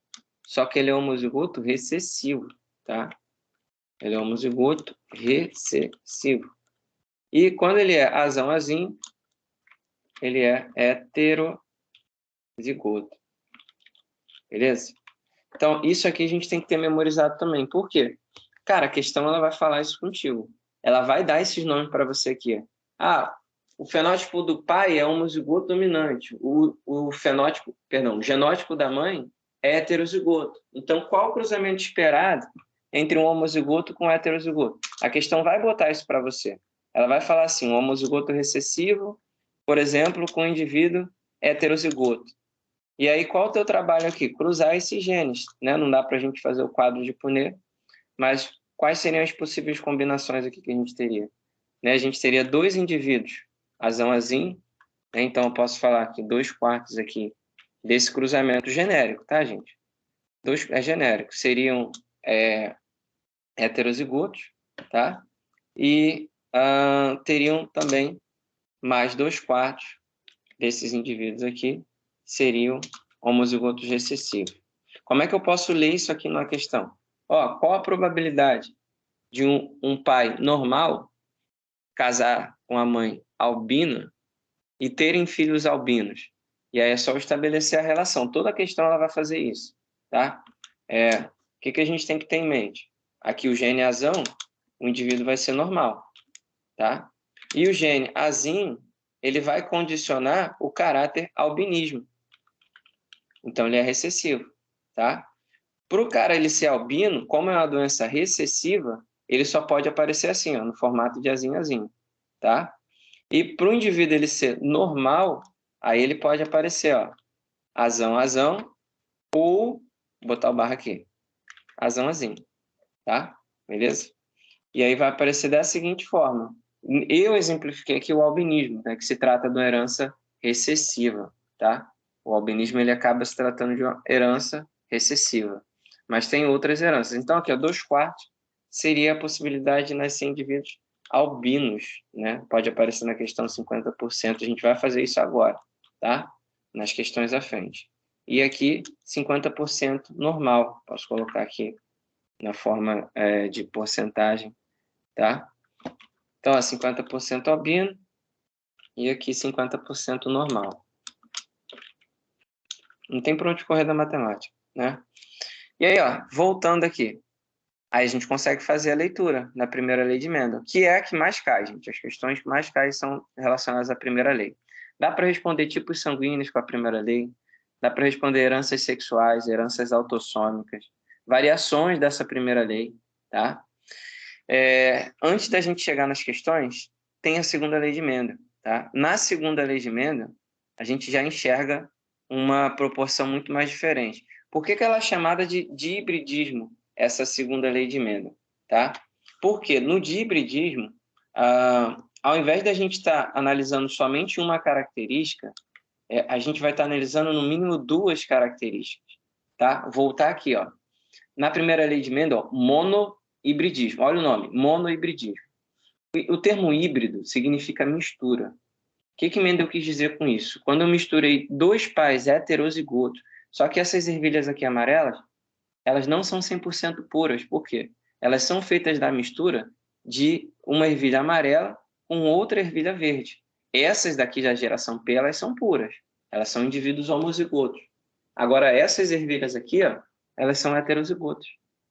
só que ele é homozigoto recessivo, tá? Ele é homozigoto recessivo. E quando ele é azão, ele é heterozigoto. Beleza? Então, isso aqui a gente tem que ter memorizado também. Por quê? Cara, a questão ela vai falar isso contigo. Ela vai dar esses nomes para você aqui. O fenótipo do pai é homozigoto dominante. O genótipo da mãe é heterozigoto. Então, qual o cruzamento esperado entre um homozigoto com um heterozigoto? A questão vai botar isso para você. Ela vai falar assim, um homozigoto recessivo, por exemplo, com um indivíduo heterozigoto. E aí, qual o teu trabalho aqui? Cruzar esses genes, né? Não dá para a gente fazer o quadro de Punnett, mas quais seriam as possíveis combinações aqui que a gente teria? Né? A gente teria dois indivíduos, azão, né? Então eu posso falar que 2/4 aqui desse cruzamento genérico, tá, gente? É genérico. Seriam heterozigotos, tá? E teriam também mais 2/4 desses indivíduos aqui seriam homozigotos recessivos. Como é que eu posso ler isso aqui na questão? Qual a probabilidade de um pai normal casar com a mãe albina e terem filhos albinos? E aí é só estabelecer a relação. Toda a questão ela vai fazer isso, tá? O que a gente tem que ter em mente? Aqui o gene azão, o indivíduo vai ser normal, tá? E o gene azim, ele vai condicionar o caráter albinismo. Então, ele é recessivo, tá? Para o cara ele ser albino, como é uma doença recessiva, ele só pode aparecer assim, no formato de azinho, tá? E para o indivíduo ele ser normal, aí ele pode aparecer, azão, ou, vou botar o barra aqui, azão, tá? Beleza? E aí vai aparecer da seguinte forma. Eu exemplifiquei aqui o albinismo, né, que se trata de uma herança recessiva, tá? O albinismo ele acaba se tratando de uma herança recessiva. Mas tem outras heranças. Então, aqui, 2/4 seria a possibilidade de nascer indivíduos albinos, né? Pode aparecer na questão 50%. A gente vai fazer isso agora, tá? Nas questões à frente. E aqui, 50% normal. Posso colocar aqui na forma de porcentagem, tá? Então, 50% albino e aqui 50% normal. Não tem para onde correr da matemática, né? E aí, voltando aqui. Aí a gente consegue fazer a leitura da primeira lei de Mendel, que é a que mais cai, gente. As questões que mais caem são relacionadas à primeira lei. Dá para responder tipos sanguíneos com a primeira lei, dá para responder heranças sexuais, heranças autossômicas, variações dessa primeira lei, tá? Antes da gente chegar nas questões, tem a segunda lei de Mendel, tá? Na segunda lei de Mendel, a gente já enxerga uma proporção muito mais diferente. Por que ela é chamada de hibridismo, essa segunda lei de Mendel, tá? Porque no hibridismo, ao invés da gente estar analisando somente uma característica, a gente vai estar analisando no mínimo 2 características, tá? Voltar aqui, na primeira lei de Mendel, monohibridismo. Olha o nome, monohibridismo. O termo híbrido significa mistura. O que Mendel quis dizer com isso? Quando eu misturei 2 pais heterozigotos, só que essas ervilhas aqui amarelas, elas não são 100% puras. Por quê? Elas são feitas da mistura de uma ervilha amarela com outra ervilha verde. Essas daqui da geração P, elas são puras. Elas são indivíduos homozigotos. Agora, essas ervilhas aqui, elas são heterozigotos.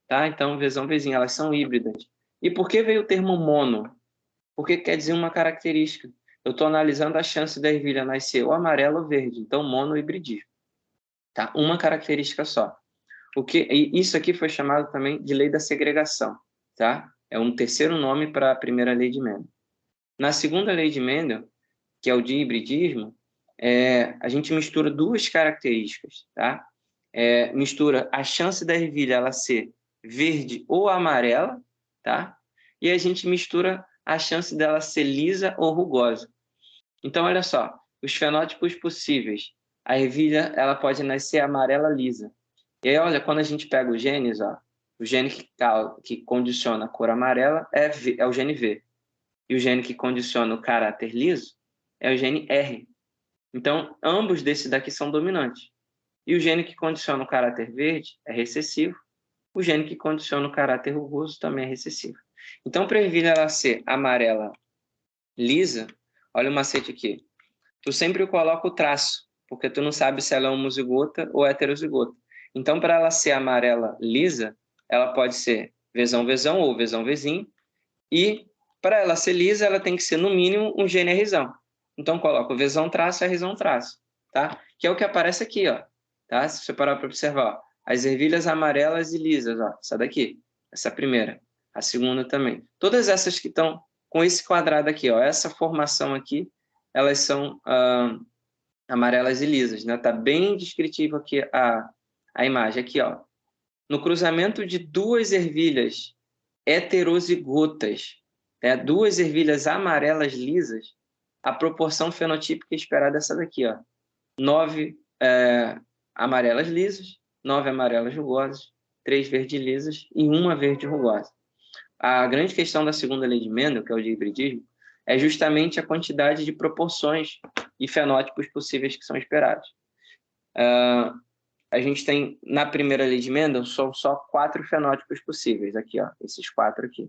Tá? Então, Vzão, Vzinho, elas são híbridas. E por que veio o termo mono? Porque quer dizer uma característica. Eu estou analisando a chance da ervilha nascer ou amarela ou verde. Então, monohibridismo. Tá? Uma característica só. Isso aqui foi chamado também de lei da segregação. Tá? É um terceiro nome para a primeira lei de Mendel. Na segunda lei de Mendel, que é o de hibridismo, a gente mistura 2 características. Tá? Mistura a chance da ervilha ela ser verde ou amarela, tá? E a gente mistura a chance dela ser lisa ou rugosa. Então, olha só, os fenótipos possíveis. A ervilha ela pode nascer amarela lisa. E aí, olha, quando a gente pega os genes, o gene que condiciona a cor amarela é o gene V. E o gene que condiciona o caráter liso é o gene R. Então, ambos desses daqui são dominantes. E o gene que condiciona o caráter verde é recessivo. O gene que condiciona o caráter rugoso também é recessivo. Então, para a ervilha ela ser amarela lisa, olha o macete aqui. Tu sempre coloca o traço, porque tu não sabe se ela é homozigota ou heterozigota. Então, para ela ser amarela lisa, ela pode ser Vzão ou Vzinho. E para ela ser lisa, ela tem que ser, no mínimo, um gene Rzão. Então, coloca o Vzão traço e Rzão traço, tá? Que é o que aparece aqui, tá? Se você parar para observar, as ervilhas amarelas e lisas, essa daqui, essa primeira, a segunda também. Todas essas que estão com esse quadrado aqui, essa formação aqui, elas são amarelas e lisas, né? Tá bem descritivo aqui a imagem aqui, No cruzamento de 2 ervilhas heterozigotas, 2 ervilhas amarelas lisas, a proporção fenotípica esperada é essa daqui, 9 amarelas lisas, 9 amarelas rugosas, 3 verde lisas e uma verde rugosa. A grande questão da segunda lei de Mendel, que é o de hibridismo, é justamente a quantidade de proporções e fenótipos possíveis que são esperados. A gente tem, na primeira lei de Mendel, são só 4 fenótipos possíveis, aqui, ó, esses 4 aqui,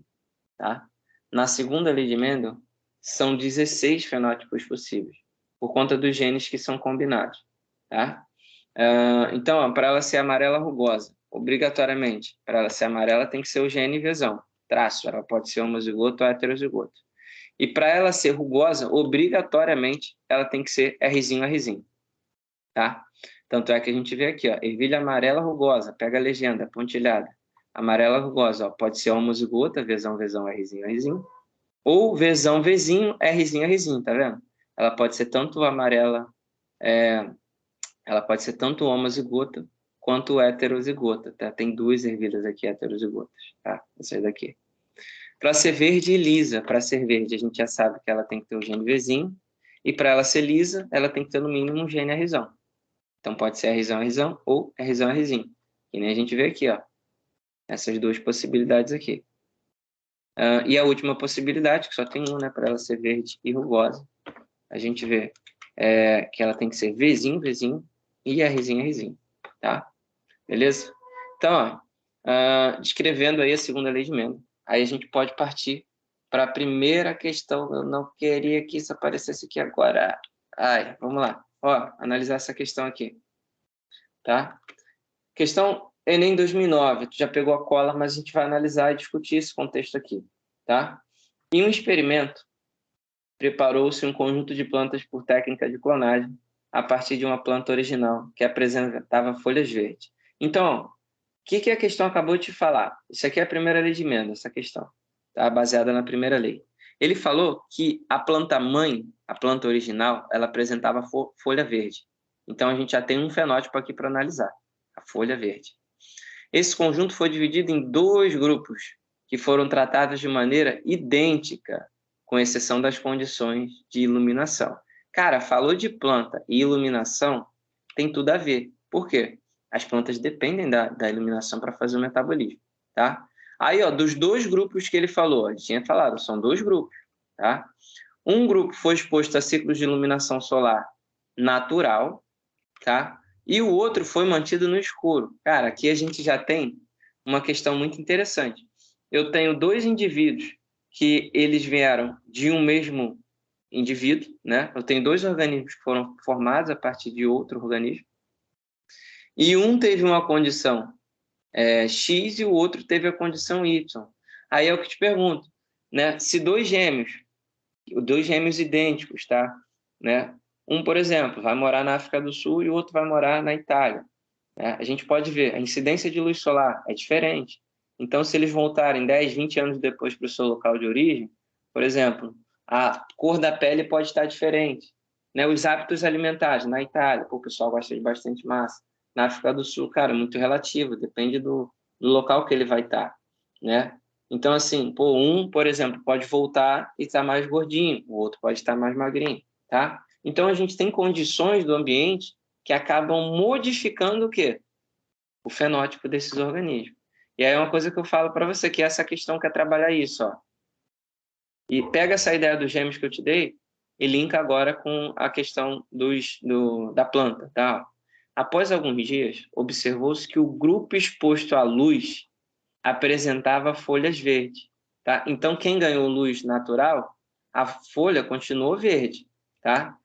tá? Na segunda lei de Mendel, são 16 fenótipos possíveis, por conta dos genes que são combinados, tá? Então, para ela ser amarela rugosa, obrigatoriamente, para ela ser amarela tem que ser o gene Vzão, traço, ela pode ser homozigoto ou heterozigoto. E para ela ser rugosa, obrigatoriamente, ela tem que ser Rzinho, Rzinho, tá? Tanto é que a gente vê aqui, ó, ervilha amarela rugosa, pega a legenda, pontilhada. Amarela rugosa, ó, pode ser homozigota, Vzão, Vzão, Rzinho, Rzinho, ou Vzão, Vzinho, Rzinho, Rzinho, tá vendo? Ela pode ser tanto amarela, ela pode ser tanto homozigota quanto heterozigota, tá? Tem 2 ervilhas aqui heterozigotas, tá? Essas daqui. Para ser verde e lisa, para ser verde a gente já sabe que ela tem que ter o gene Vzinho, e para ela ser lisa, ela tem que ter no mínimo um gene Rzão. Então pode ser Rzão, Rzão ou Rzão, Rzinho. Que nem a gente vê aqui, ó. Essas 2 possibilidades aqui. E a última possibilidade, que só tem uma, né, para ela ser verde e rugosa, a gente vê que ela tem que ser Vzinho, Vzinho e Rzinho, Rzinho, tá? Beleza? Então, ó, descrevendo aí a segunda lei de Mendel, aí a gente pode partir para a primeira questão. Eu não queria que isso aparecesse aqui agora. Ai, vamos lá. Ó, analisar essa questão aqui, tá? Questão Enem 2009. Tu já pegou a cola, mas a gente vai analisar e discutir esse contexto aqui, tá? Em um experimento, preparou-se um conjunto de plantas por técnica de clonagem a partir de uma planta original que apresentava folhas verdes. Então, o que a questão acabou de te falar? Isso aqui é a primeira lei de Mendel, essa questão, tá? Baseada na primeira lei. Ele falou que a planta mãe, a planta original, ela apresentava folha verde. Então, a gente já tem um fenótipo aqui para analisar, a folha verde. Esse conjunto foi dividido em 2 grupos, que foram tratados de maneira idêntica, com exceção das condições de iluminação. Cara, falou de planta e iluminação, tem tudo a ver. Por quê? As plantas dependem da iluminação para fazer o metabolismo, tá? Aí, ó, dos 2 grupos que ele falou, ele tinha falado, são 2 grupos, tá? Um grupo foi exposto a ciclos de iluminação solar natural, tá? E o outro foi mantido no escuro. Cara, aqui a gente já tem uma questão muito interessante. Eu tenho 2 indivíduos que eles vieram de um mesmo indivíduo, né? Eu tenho 2 organismos que foram formados a partir de outro organismo. E um teve uma condição X e o outro teve a condição Y. Aí eu que te pergunto, né? Se 2 gêmeos idênticos, tá? Né? Um, por exemplo, vai morar na África do Sul e o outro vai morar na Itália, né? A gente pode ver, a incidência de luz solar é diferente. Então, se eles voltarem 10, 20 anos depois para o seu local de origem, por exemplo, a cor da pele pode estar diferente, né? Os hábitos alimentares, na Itália, o pessoal gosta de bastante massa. Na África do Sul, cara, muito relativo, depende do local que ele vai estar, né? Então, assim, por exemplo, pode voltar e estar mais gordinho, o outro pode estar mais magrinho, tá? Então, a gente tem condições do ambiente que acabam modificando o quê? O fenótipo desses organismos. E aí é uma coisa que eu falo para você, que essa questão quer trabalhar isso, ó. E pega essa ideia dos gêmeos que eu te dei e linka agora com a questão da planta, tá? Após alguns dias, observou-se que o grupo exposto à luz apresentava folhas verdes, tá? Então, quem ganhou luz natural, a folha continuou verde, tá?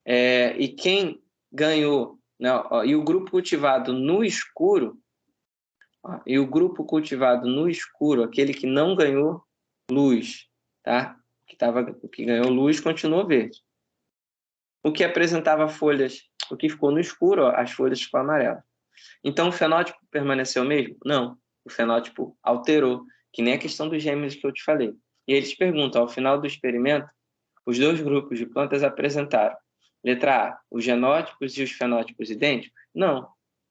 E quem ganhou, não, ó, e o grupo cultivado no escuro, ó, aquele que não ganhou luz, tá? Que ganhou luz continuou verde. O que apresentava folhas, o que ficou no escuro, ó, as folhas ficou amarelas. Então, o fenótipo permaneceu o mesmo? Não. O fenótipo alterou, que nem a questão dos gêmeos que eu te falei. E eles perguntam, ao final do experimento, os 2 grupos de plantas apresentaram, letra A, os genótipos e os fenótipos idênticos? Não.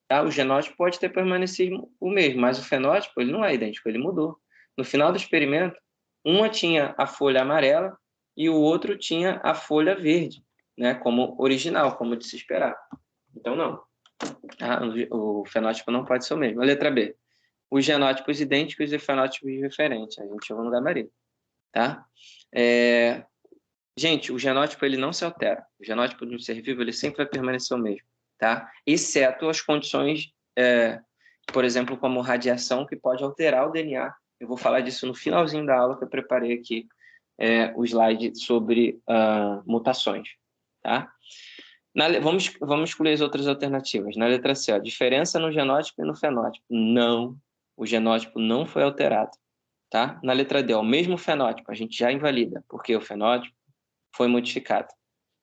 Tá? O genótipo pode ter permanecido o mesmo, mas o fenótipo ele não é idêntico, ele mudou. No final do experimento, uma tinha a folha amarela e o outro tinha a folha verde, né? Como original, como de se esperar. Então, não. O fenótipo não pode ser o mesmo. A letra B. os genótipos idênticos e fenótipos diferentes. A gente chegou no gabarito, tá? Gente, o genótipo ele não se altera. O genótipo de um ser vivo ele sempre vai permanecer o mesmo, tá? Exceto as condições, por exemplo, como radiação, que pode alterar o DNA. Eu vou falar disso no finalzinho da aula que eu preparei aqui, o slide sobre mutações, tá? Vamos excluir as outras alternativas. Na letra C, ó, diferença no genótipo e no fenótipo. Não, o genótipo não foi alterado, tá? Na letra D, ó, o mesmo fenótipo, a gente já invalida, porque o fenótipo foi modificado.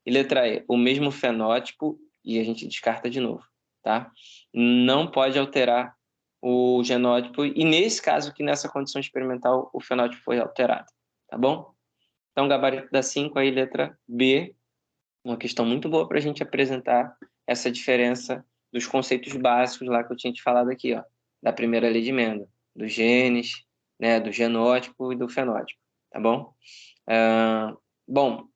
E letra E, o mesmo fenótipo, e a gente descarta de novo, tá? Não pode alterar o genótipo, e nesse caso aqui, nessa condição experimental, o fenótipo foi alterado, tá bom? Então, gabarito da 5, aí letra B, uma questão muito boa para a gente apresentar essa diferença dos conceitos básicos lá que eu tinha te falado aqui, ó, da primeira lei de Mendel, dos genes, né, do genótipo e do fenótipo, tá bom? Bom,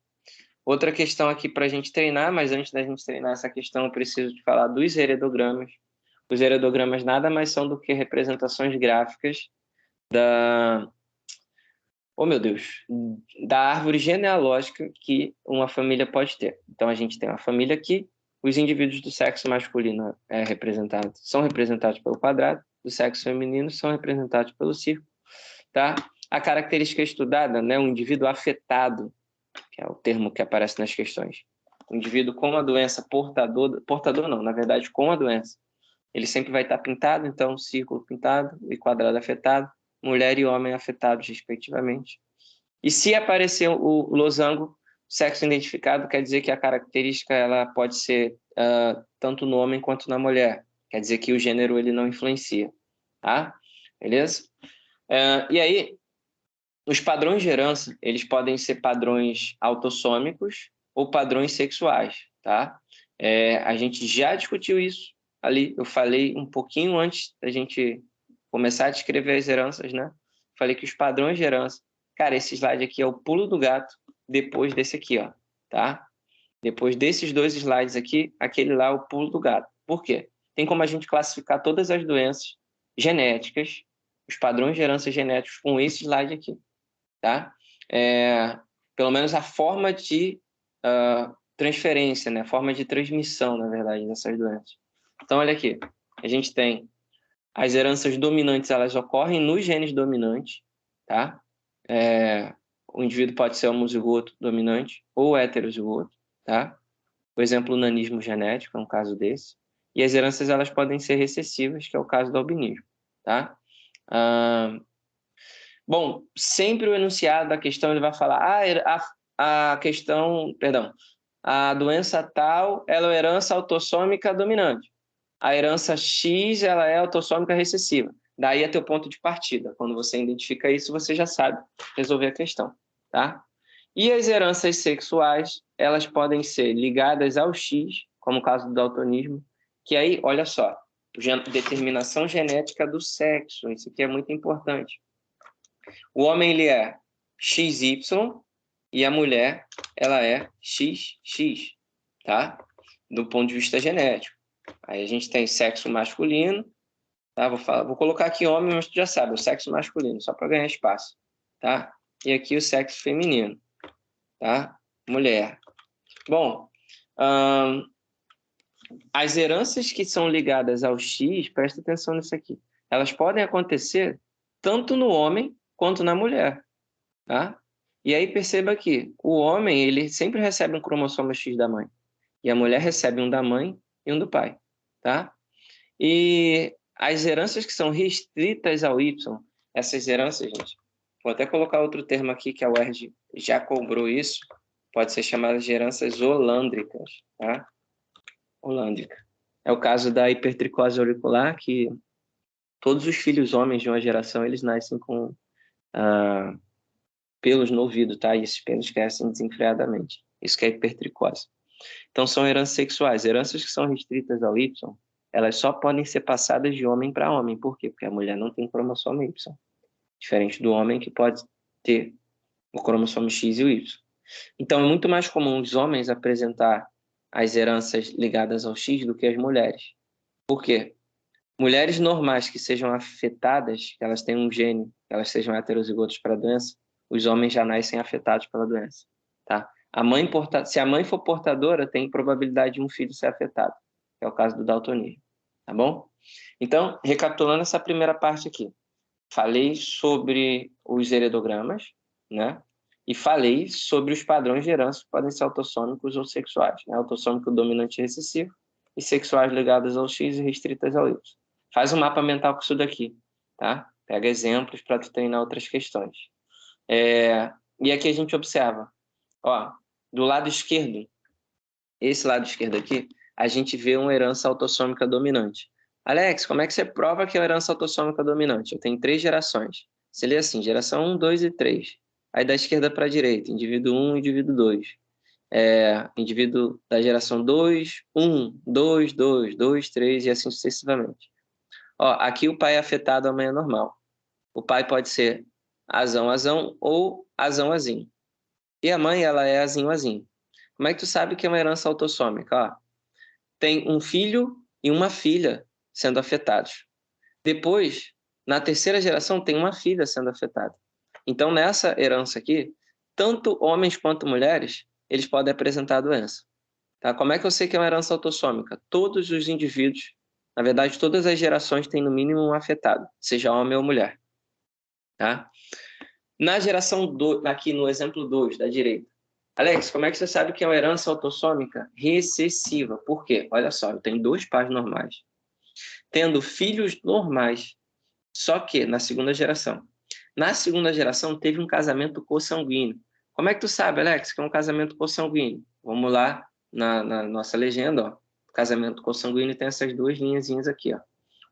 outra questão aqui para a gente treinar, mas antes da gente treinar essa questão, eu preciso te falar dos heredogramas. Os heredogramas nada mais são do que representações gráficas oh meu Deus, da árvore genealógica que uma família pode ter. Então a gente tem uma família aqui, os indivíduos do sexo masculino são representados pelo quadrado, do sexo feminino são representados pelo círculo, tá? A característica estudada, né, um indivíduo afetado, que é o termo que aparece nas questões. O indivíduo com a doença portador não, na verdade com a doença. Ele sempre vai estar pintado, então círculo pintado e quadrado afetado, mulher e homem afetados, respectivamente. E se aparecer o losango, sexo identificado, quer dizer que a característica ela pode ser tanto no homem quanto na mulher. Quer dizer que o gênero ele não influencia, tá? Beleza? E aí, os padrões de herança, eles podem ser padrões autossômicos ou padrões sexuais, tá? A gente já discutiu isso ali, eu falei um pouquinho antes da gente começar a descrever as heranças, né? Falei que os padrões de herança, cara, esse slide aqui é o pulo do gato depois desse aqui, ó, tá? Depois desses dois slides aqui, aquele lá é o pulo do gato. Por quê? Tem como a gente classificar todas as doenças genéticas, os padrões de herança genéticos com esse slide aqui, tá? Pelo menos a forma de transferência, né? A forma de transmissão, na verdade, dessas doenças. Então, olha aqui, a gente tem as heranças dominantes, elas ocorrem nos genes dominantes, tá? O indivíduo pode ser homozigoto dominante ou heterozigoto, tá? Por exemplo, o nanismo genético é um caso desse. E as heranças, elas podem ser recessivas, que é o caso do albinismo, tá? Bom, sempre o enunciado da questão ele vai falar a questão, perdão, a doença tal ela é uma herança autossômica dominante. A herança X ela é autossômica recessiva. Daí é teu ponto de partida. Quando você identifica isso, você já sabe resolver a questão, tá? E as heranças sexuais, elas podem ser ligadas ao X, como o caso do daltonismo, que aí, olha só, determinação genética do sexo, isso aqui é muito importante. O homem ele é XY e a mulher ela é XX, tá? Do ponto de vista genético. Aí a gente tem sexo masculino, tá? Vou colocar aqui homem, mas tu já sabe, o sexo masculino, só para ganhar espaço, tá? E aqui o sexo feminino, tá? Mulher. Bom, as heranças que são ligadas ao X, presta atenção nisso aqui, elas podem acontecer tanto no homem quanto na mulher, tá? E aí perceba que o homem, ele sempre recebe um cromossomo X da mãe, e a mulher recebe um da mãe e um do pai, tá? E as heranças que são restritas ao Y, essas heranças, gente, vou até colocar outro termo aqui que a UERJ já cobrou isso, pode ser chamada de heranças holândricas, tá? Holândrica. É o caso da hipertricose auricular, que todos os filhos homens de uma geração, eles nascem com pelos no ouvido, tá? E esses pelos crescem desenfreadamente. Isso que é hipertricose. Então, são heranças sexuais. Heranças que são restritas ao Y, elas só podem ser passadas de homem para homem. Por quê? Porque a mulher não tem cromossomo Y. Diferente do homem que pode ter o cromossomo X e o Y. Então, é muito mais comum os homens apresentar as heranças ligadas ao X do que as mulheres. Por quê? Mulheres normais que sejam afetadas, que elas tenham um gene, que elas sejam heterozigotas para a doença, os homens já nascem afetados pela doença, tá? Se a mãe for portadora, tem probabilidade de um filho ser afetado, que é o caso do daltonismo, tá bom? Então, recapitulando essa primeira parte aqui, falei sobre os heredogramas, né? E falei sobre os padrões de herança que podem ser autossômicos ou sexuais, né? Autossômico dominante e recessivo, e sexuais ligadas ao X e restritas ao Y. Faz um mapa mental com isso daqui, tá? Pega exemplos para tu treinar outras questões. E aqui a gente observa, ó, do lado esquerdo, esse lado esquerdo aqui, a gente vê uma herança autossômica dominante. Alex, como é que você prova que é uma herança autossômica dominante? Eu tenho 3 gerações. Você lê assim, geração 1, 2 e 3. Aí da esquerda para a direita, indivíduo 1, indivíduo 2. Indivíduo da geração 2, 1, 2, 2, 2, 3 e assim sucessivamente. Ó, aqui o pai é afetado, a mãe é normal. O pai pode ser azão, azão ou azão, azinho. E a mãe, ela é azinho, azinho. Como é que tu sabe que é uma herança autossômica? Ó, tem um filho e uma filha sendo afetados. Depois, na terceira geração, tem uma filha sendo afetada. Então, nessa herança aqui, tanto homens quanto mulheres, eles podem apresentar a doença. Tá? Como é que eu sei que é uma herança autossômica? Todos os indivíduos, na verdade, todas as gerações têm no mínimo um afetado, seja homem ou mulher. Tá? Na geração 2, aqui no exemplo 2, da direita, Alex, como é que você sabe que é uma herança autossômica recessiva? Por quê? Olha só, eu tenho 2 pais normais, tendo filhos normais, só que na segunda geração. Na segunda geração, teve um casamento consanguíneo. Como é que tu sabe, Alex, que é um casamento consanguíneo? Vamos lá na nossa legenda, ó. O casamento consanguíneo tem essas 2 linhazinhas aqui, ó.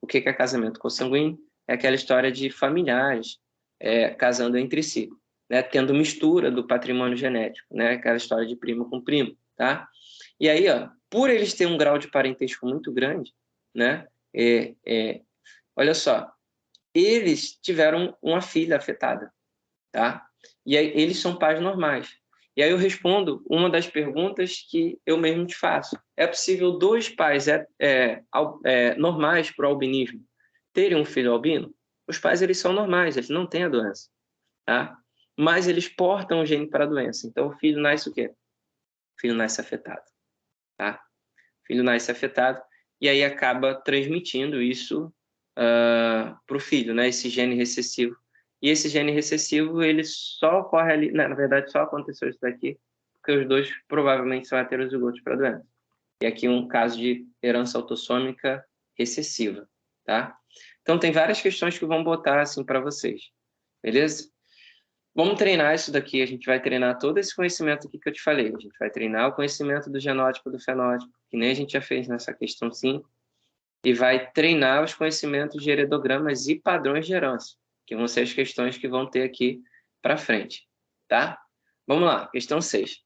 O que é casamento consanguíneo? É aquela história de familiares casando entre si, né? Tendo mistura do patrimônio genético, né? Aquela história de primo com primo, tá? E aí, ó, por eles terem um grau de parentesco muito grande, né? Olha só, eles tiveram uma filha afetada, tá? E aí eles são pais normais. E aí eu respondo uma das perguntas que eu mesmo te faço. É possível 2 pais normais para o albinismo terem um filho albino? Os pais, eles são normais, eles não têm a doença, tá? Mas eles portam o gene para a doença. Então o filho nasce o quê? O filho nasce afetado, tá? O filho nasce afetado e aí acaba transmitindo isso para o filho, né? Esse gene recessivo. E esse gene recessivo, ele só ocorre ali, na verdade, só aconteceu isso daqui, porque os 2 provavelmente são heterozigotos para a doença. E aqui um caso de herança autossômica recessiva, tá? Então tem várias questões que vão botar assim para vocês, beleza? Vamos treinar isso daqui, a gente vai treinar todo esse conhecimento aqui que eu te falei. A gente vai treinar o conhecimento do genótipo e do fenótipo, que nem a gente já fez nessa questão 5, e vai treinar os conhecimentos de heredogramas e padrões de herança, que vão ser as questões que vão ter aqui para frente, tá? Vamos lá, questão 6.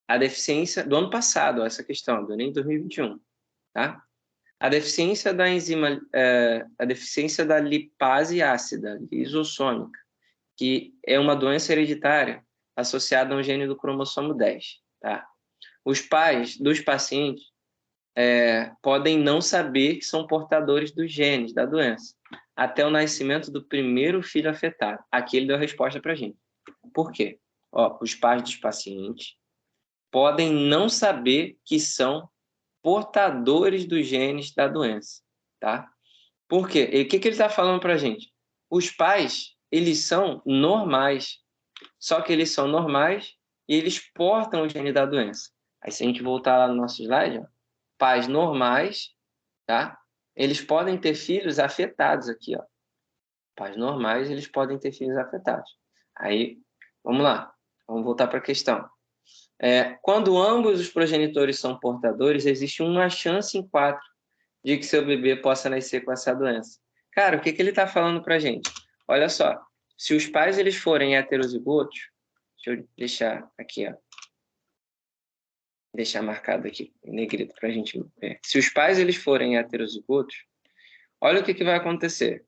A deficiência do ano passado, essa questão, do Enem 2021, tá? A deficiência da enzima, a deficiência da lipase ácida lisossômica, que é uma doença hereditária associada a um gene do cromossomo 10, tá? Os pais dos pacientes podem não saber que são portadores dos genes da doença até o nascimento do primeiro filho afetado. Aqui ele deu a resposta para a gente. Por quê? Ó, os pais dos pacientes podem não saber que são portadores dos genes da doença, tá? Por quê? E o que ele está falando para a gente? Os pais, eles são normais, só que eles são normais e eles portam o gene da doença. Aí se a gente voltar lá no nosso slide, ó, pais normais, tá? Eles podem ter filhos afetados aqui, ó. Pais normais, eles podem ter filhos afetados. Aí, vamos lá. Vamos voltar para a questão. Quando ambos os progenitores são portadores, existe uma chance em 4 de que seu bebê possa nascer com essa doença. Cara, o que ele está falando para a gente? Olha só, se os pais eles forem heterozigotos, deixa eu deixar aqui, ó. Deixar marcado aqui em negrito para a gente ver. Se os pais eles forem heterozigotos, olha o que vai acontecer.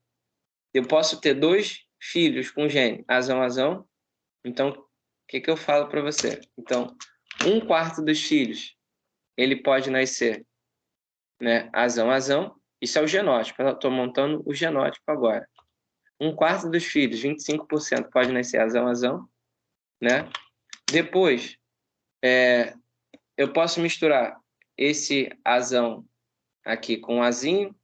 Eu posso ter 2 filhos com gene azão-azão. Então, o que eu falo para você? Então, 1/4 dos filhos ele pode nascer, né, azão-azão, Isso é o genótipo. Eu estou montando o genótipo agora. 1/4 dos filhos, 25%, pode nascer azão, né? Depois, eu posso misturar esse azão aqui com o azinho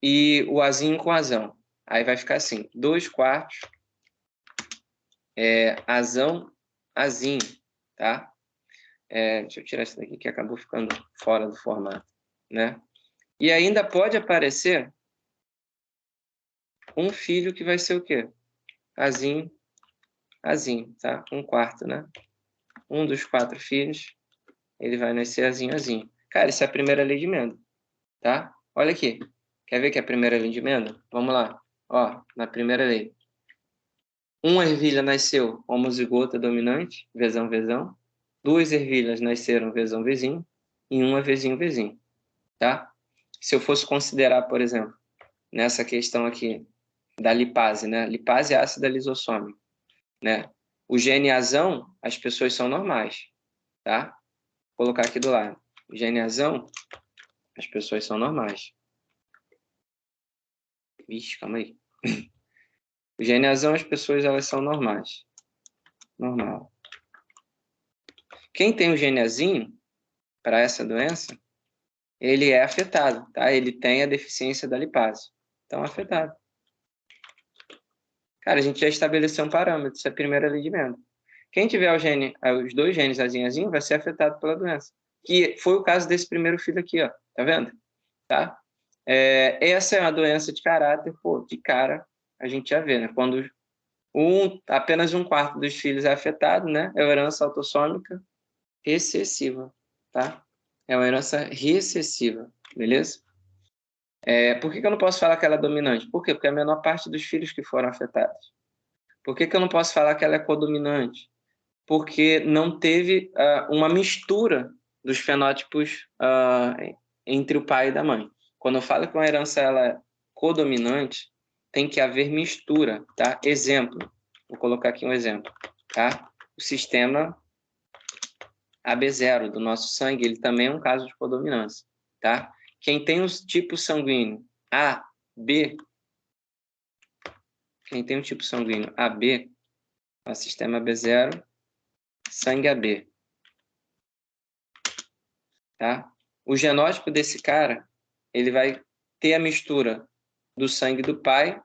e o azinho com azão. Aí vai ficar assim, 2/4 azão, azinho, tá? Deixa eu tirar isso daqui que acabou ficando fora do formato, né? E ainda pode aparecer um filho que vai ser o quê? Azinho, azinho, tá? 1/4, né? Um dos 4 filhos, ele vai nascer azinho, azinho. Cara, isso é a primeira lei de Mendel, tá? Olha aqui. Quer ver que é a primeira lei de Mendel? Vamos lá. Ó, na primeira lei. Uma ervilha nasceu homozigota dominante, vezão, vezão. 2 ervilhas nasceram vezão, vezinho. E uma vezinho, vezinho. Tá? Se eu fosse considerar, por exemplo, nessa questão aqui da lipase, né? Lipase é ácida lisossômica, né? O gene azão, as pessoas são normais, tá? Vou colocar aqui do lado. O gene azão, as pessoas são normais. Vixe, calma aí. O gene azão, as pessoas, elas são normais. Normal. Quem tem o gene azinho, para essa doença, ele é afetado, tá? Ele tem a deficiência da lipase. Então, afetado. Cara, a gente já estabeleceu um parâmetro, isso é a primeira lei de Mendel. Quem tiver os 2 genes azinho vai ser afetado pela doença. Que foi o caso desse primeiro filho aqui, ó. Tá vendo? Tá? Essa é uma doença de caráter, pô, de cara, a gente já vê, né? Quando apenas 1/4 dos filhos é afetado, né? É uma herança autossômica recessiva, tá? É uma herança recessiva, beleza? Por que eu não posso falar que ela é dominante? Por quê? Porque é a menor parte dos filhos que foram afetados. Por que eu não posso falar que ela é codominante? Porque não teve uma mistura dos fenótipos entre o pai e da mãe. Quando eu falo que uma herança ela é codominante, tem que haver mistura, tá? Exemplo, vou colocar aqui um exemplo, tá? O sistema AB0 do nosso sangue, ele também é um caso de codominância, tá? Quem tem os tipos sanguíneos A, B, quem tem o tipo sanguíneo AB, o sistema AB0, sangue AB, tá? O genótipo desse cara, ele vai ter a mistura do sangue do pai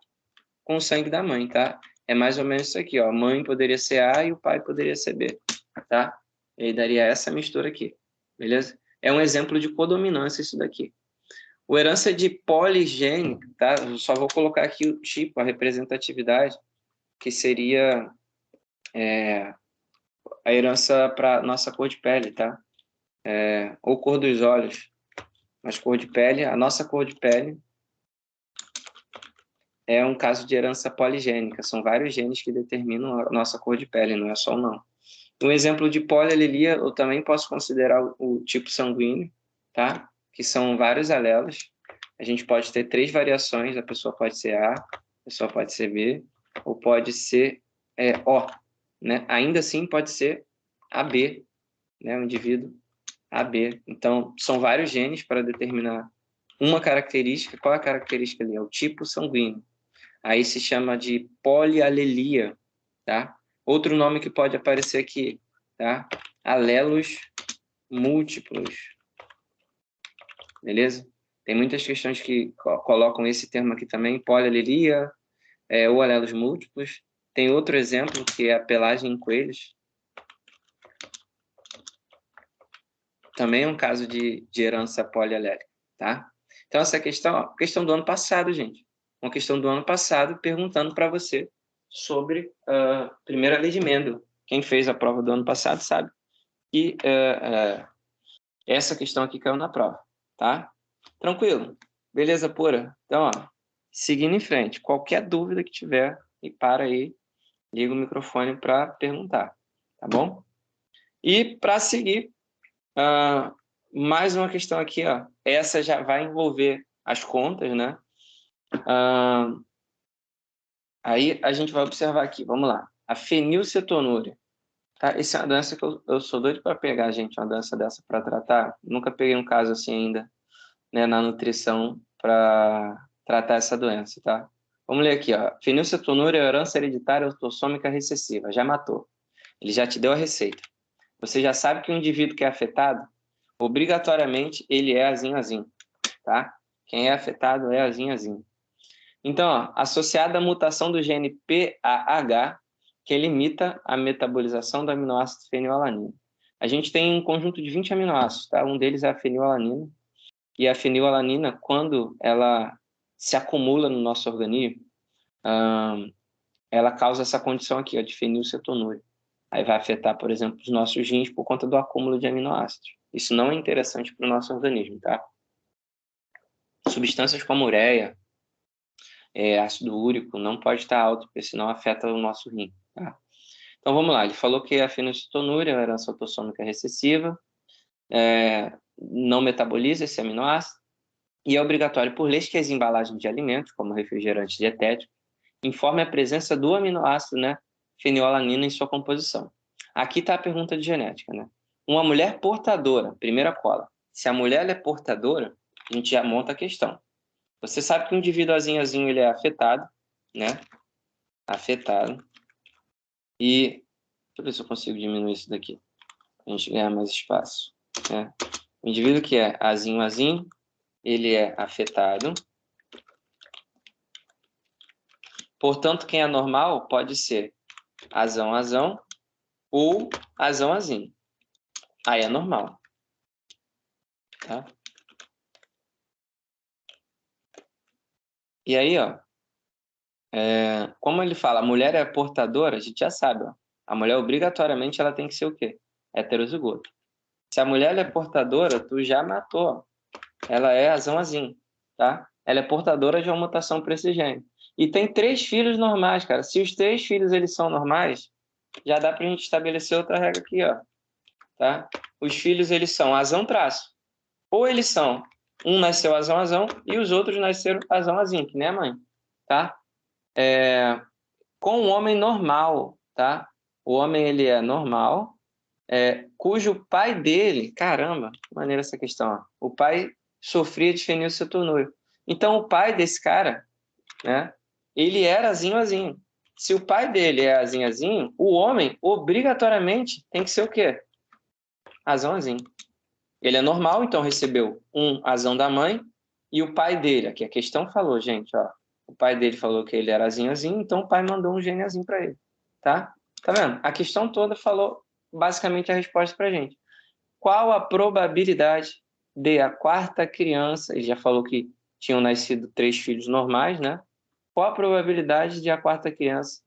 com o sangue da mãe, tá? É mais ou menos isso aqui, ó. A mãe poderia ser A e o pai poderia ser B, tá? Ele daria essa mistura aqui, beleza? É um exemplo de codominância isso daqui. O herança de poligênica, tá? Eu só vou colocar aqui o tipo, a representatividade, que seria a herança para nossa cor de pele, tá? Ou cor dos olhos, mas cor de pele, a nossa cor de pele é um caso de herança poligênica. São vários genes que determinam a nossa cor de pele, não é só um não. Um exemplo de polialelia, eu também posso considerar o tipo sanguíneo, tá? Que são vários alelos. A gente pode ter 3 variações, a pessoa pode ser A, a pessoa pode ser B, ou pode ser O, né? Ainda assim pode ser AB, né? O indivíduo AB. Então, são vários genes para determinar uma característica. Qual é a característica ali? É o tipo sanguíneo. Aí se chama de polialelia, tá? Outro nome que pode aparecer aqui, tá? Alelos múltiplos, beleza? Tem muitas questões que colocam esse termo aqui também, polialelia, ou alelos múltiplos. Tem outro exemplo, que é a pelagem em coelhos. Também é um caso de herança polialélica, tá? Então, essa questão do ano passado, gente. Uma questão do ano passado perguntando para você sobre a primeira lei de Mendel. Quem fez a prova do ano passado sabe que essa questão aqui caiu na prova, tá? Tranquilo? Beleza pura? Então, ó, seguindo em frente. Qualquer dúvida que tiver, e para aí, liga o microfone para perguntar, tá bom? E para seguir, mais uma questão aqui, ó. Essa já vai envolver as contas, né? Aí a gente vai observar aqui, vamos lá. A fenilcetonúria. Tá? Essa é uma doença que eu sou doido para pegar, gente, uma doença dessa para tratar. Nunca peguei um caso assim ainda, né, na nutrição tratar essa doença, tá? Vamos ler aqui, ó. Fenilcetonúria é herança hereditária autossômica recessiva. Já matou. Ele já te deu a receita. Você já sabe que o indivíduo que é afetado, obrigatoriamente, ele é azinho, tá? Quem é afetado é azinho. Então, ó, associada à mutação do gene PAH, que limita a metabolização do aminoácido fenilalanina. A gente tem um conjunto de 20 aminoácidos, tá? Um deles é a fenilalanina. E a fenilalanina, quando ela se acumula no nosso organismo, ela causa essa condição aqui, ó, de fenilcetonúria. Aí vai afetar, por exemplo, os nossos rins por conta do acúmulo de aminoácidos. Isso não é interessante para o nosso organismo, tá? Substâncias como ureia, ácido úrico, não pode estar alto, porque senão afeta o nosso rim, tá? Então vamos lá, ele falou que a fenilcetonúria é uma herança autossômica recessiva, não metaboliza esse aminoácido, e é obrigatório por leis que as embalagens de alimentos, como refrigerantes dietéticos, informem a presença do aminoácido, né, fenilalanina em sua composição. Aqui está a pergunta de genética, né? Uma mulher portadora, primeira cola. Se a mulher é portadora, a gente já monta a questão. Você sabe que o indivíduo azinho ele é afetado, né? Afetado. E deixa eu ver se eu consigo diminuir isso daqui, para a gente ganhar mais espaço, né? O indivíduo que é azinho, ele é afetado. Portanto, quem é normal pode ser azão ou azão. Aí é normal, tá? E aí, ó, como ele fala, a mulher é portadora, a gente já sabe, ó. A mulher obrigatoriamente ela tem que ser o quê? Heterozigoto. Se a mulher é portadora, tu já matou, ó. Ela é azão, tá? Ela é portadora de uma mutação para esse gene. E tem 3 filhos normais, cara. Se os 3 filhos eles são normais, já dá pra gente estabelecer outra regra aqui, ó, tá? Os filhos eles são azão-traço. Ou eles são, um nasceu azão e os outros nasceram azão, que nem a mãe, tá? Com o homem normal, tá? O homem ele é normal, cujo pai dele, caramba, que maneira essa questão, ó. O pai sofria de fenilcetonúria. Então o pai desse cara, né? Ele era azinho. Se o pai dele é azinho, o homem obrigatoriamente tem que ser o quê? Azão. Ele é normal, então recebeu um azão da mãe e o pai dele, aqui a questão falou, gente, ó, o pai dele falou que ele era azinho, então o pai mandou um gene para ele, tá? Tá vendo? A questão toda falou basicamente a resposta pra gente. Qual a probabilidade de a quarta criança, ele já falou que tinham nascido 3 filhos normais, né? Qual a probabilidade de a quarta criança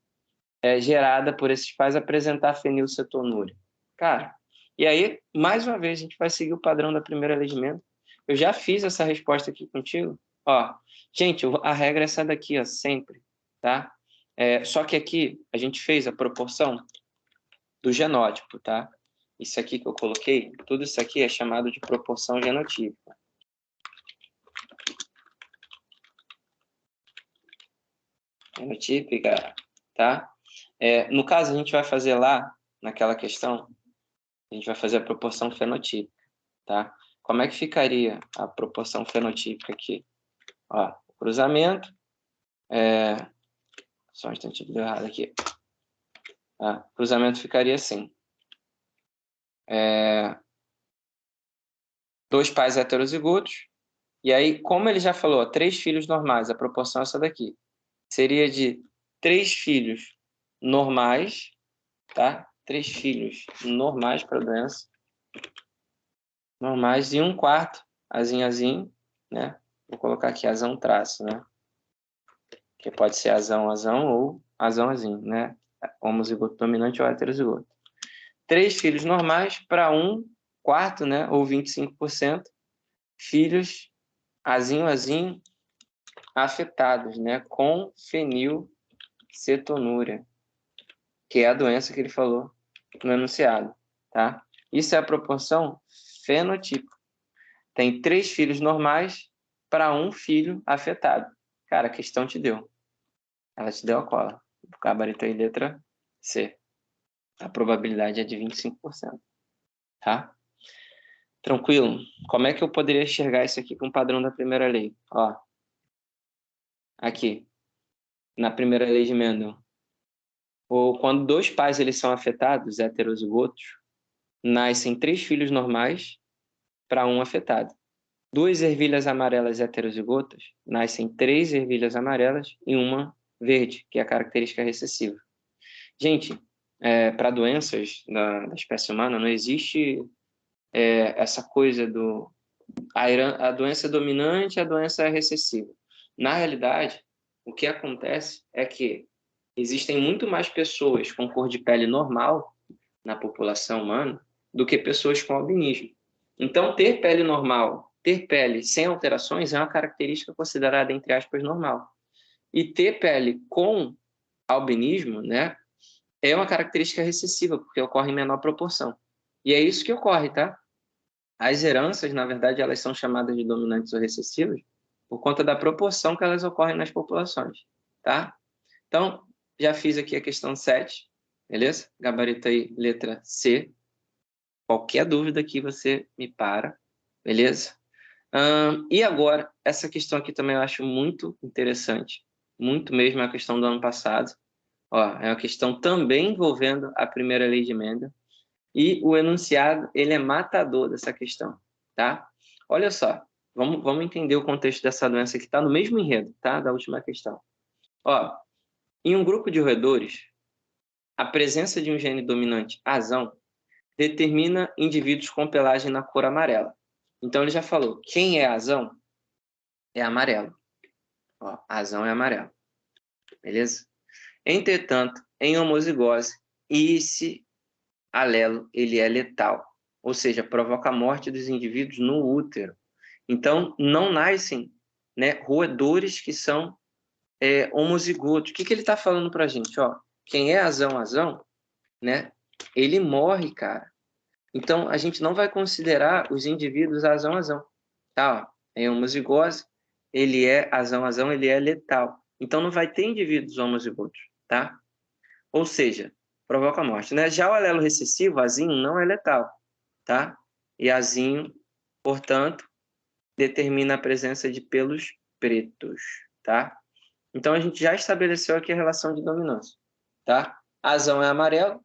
gerada por esses pais apresentar fenilcetonúria? Cara, e aí, mais uma vez, a gente vai seguir o padrão da primeira lei de Mendel. Eu já fiz essa resposta aqui contigo. Ó, gente, a regra é essa daqui, ó, sempre, tá? Só que aqui a gente fez a proporção do genótipo, tá? Isso aqui que eu coloquei, tudo isso aqui é chamado de proporção genotípica. Genotípica, tá? No caso, a gente vai fazer lá, naquela questão, a gente vai fazer a proporção fenotípica, tá? Como é que ficaria a proporção fenotípica aqui? Ó, o cruzamento, só um instante, deu errado aqui. O cruzamento ficaria assim. 2 pais heterozigotos, e aí, como ele já falou, 3 filhos normais, a proporção é essa daqui. Seria de 3 filhos normais, tá? 3 filhos normais para a doença, normais, e 1/4 azinho, né? Vou colocar aqui azão traço, né? Que pode ser azão ou azão, né? Homozigoto dominante ou heterozigoto. 3 filhos normais para 1/4, né? Ou 25%, filhos azinho afetados, né? Com fenilcetonúria, que é a doença que ele falou no enunciado, tá? Isso é a proporção fenotípica. Tem 3 filhos normais para 1 filho afetado. Cara, a questão te deu. Ela te deu a cola. O gabarito aí, letra C. A probabilidade é de 25%. Tá? Tranquilo? Como é que eu poderia enxergar isso aqui com o padrão da primeira lei? Ó, aqui, na primeira lei de Mendel, ou quando dois pais eles são afetados, heterozigotos, nascem 3 filhos normais para um afetado. 2 ervilhas amarelas heterozigotas, nascem 3 ervilhas amarelas e uma verde, que é a característica recessiva. Gente, para doenças da espécie humana, não existe essa coisa do... A doença dominante e a doença recessiva. Na realidade, o que acontece é que existem muito mais pessoas com cor de pele normal na população humana do que pessoas com albinismo. Então, ter pele normal, ter pele sem alterações é uma característica considerada, entre aspas, normal. E ter pele com albinismo, né, é uma característica recessiva, porque ocorre em menor proporção. E é isso que ocorre, tá? As heranças, na verdade, elas são chamadas de dominantes ou recessivas por conta da proporção que elas ocorrem nas populações, tá? Então, já fiz aqui a questão 7, beleza? Gabarito aí, letra C. Qualquer dúvida aqui você me para, beleza? E agora, essa questão aqui também eu acho muito interessante, muito mesmo, é a questão do ano passado. Ó, é uma questão também envolvendo a primeira lei de Mendel, e o enunciado ele é matador dessa questão, tá? Olha só, vamos entender o contexto dessa doença que está no mesmo enredo, tá? Da última questão. Ó, em um grupo de roedores, a presença de um gene dominante azão determina indivíduos com pelagem na cor amarela. Então ele já falou, quem é azão é amarelo. Ó, azão é amarelo, beleza? Entretanto, em homozigose, esse alelo ele é letal, ou seja, provoca a morte dos indivíduos no útero. Então, não nascem, né, roedores que são homozigotos. O que ele está falando para a gente? Ó, quem é azão, né, ele morre, cara. Então, a gente não vai considerar os indivíduos azão. Tá? Ó, em homozigose, ele é azão, ele é letal. Então, não vai ter indivíduos homozigotos, tá? Ou seja, provoca a morte, né? Já o alelo recessivo, azinho, não é letal, tá? E azinho, portanto, determina a presença de pelos pretos, tá? Então, a gente já estabeleceu aqui a relação de dominância, tá? Azão é amarelo,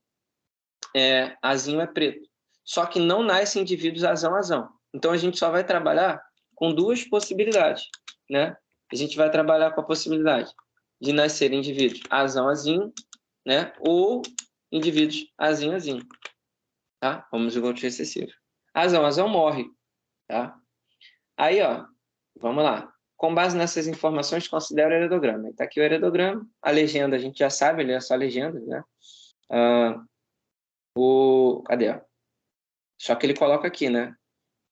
azinho é preto. Só que não nascem indivíduos azão. Então, a gente só vai trabalhar com 2 possibilidades, né? A gente vai trabalhar com a possibilidade de nascer indivíduos azinho, né? Ou indivíduos azinho, tá? Homozigotos recessivos. Azão morre, tá? Aí, ó, vamos lá. Com base nessas informações, considera o heredograma. Está aqui o heredograma. A legenda a gente já sabe, ele é só legenda, né? Cadê? Ó? Só que ele coloca aqui, né?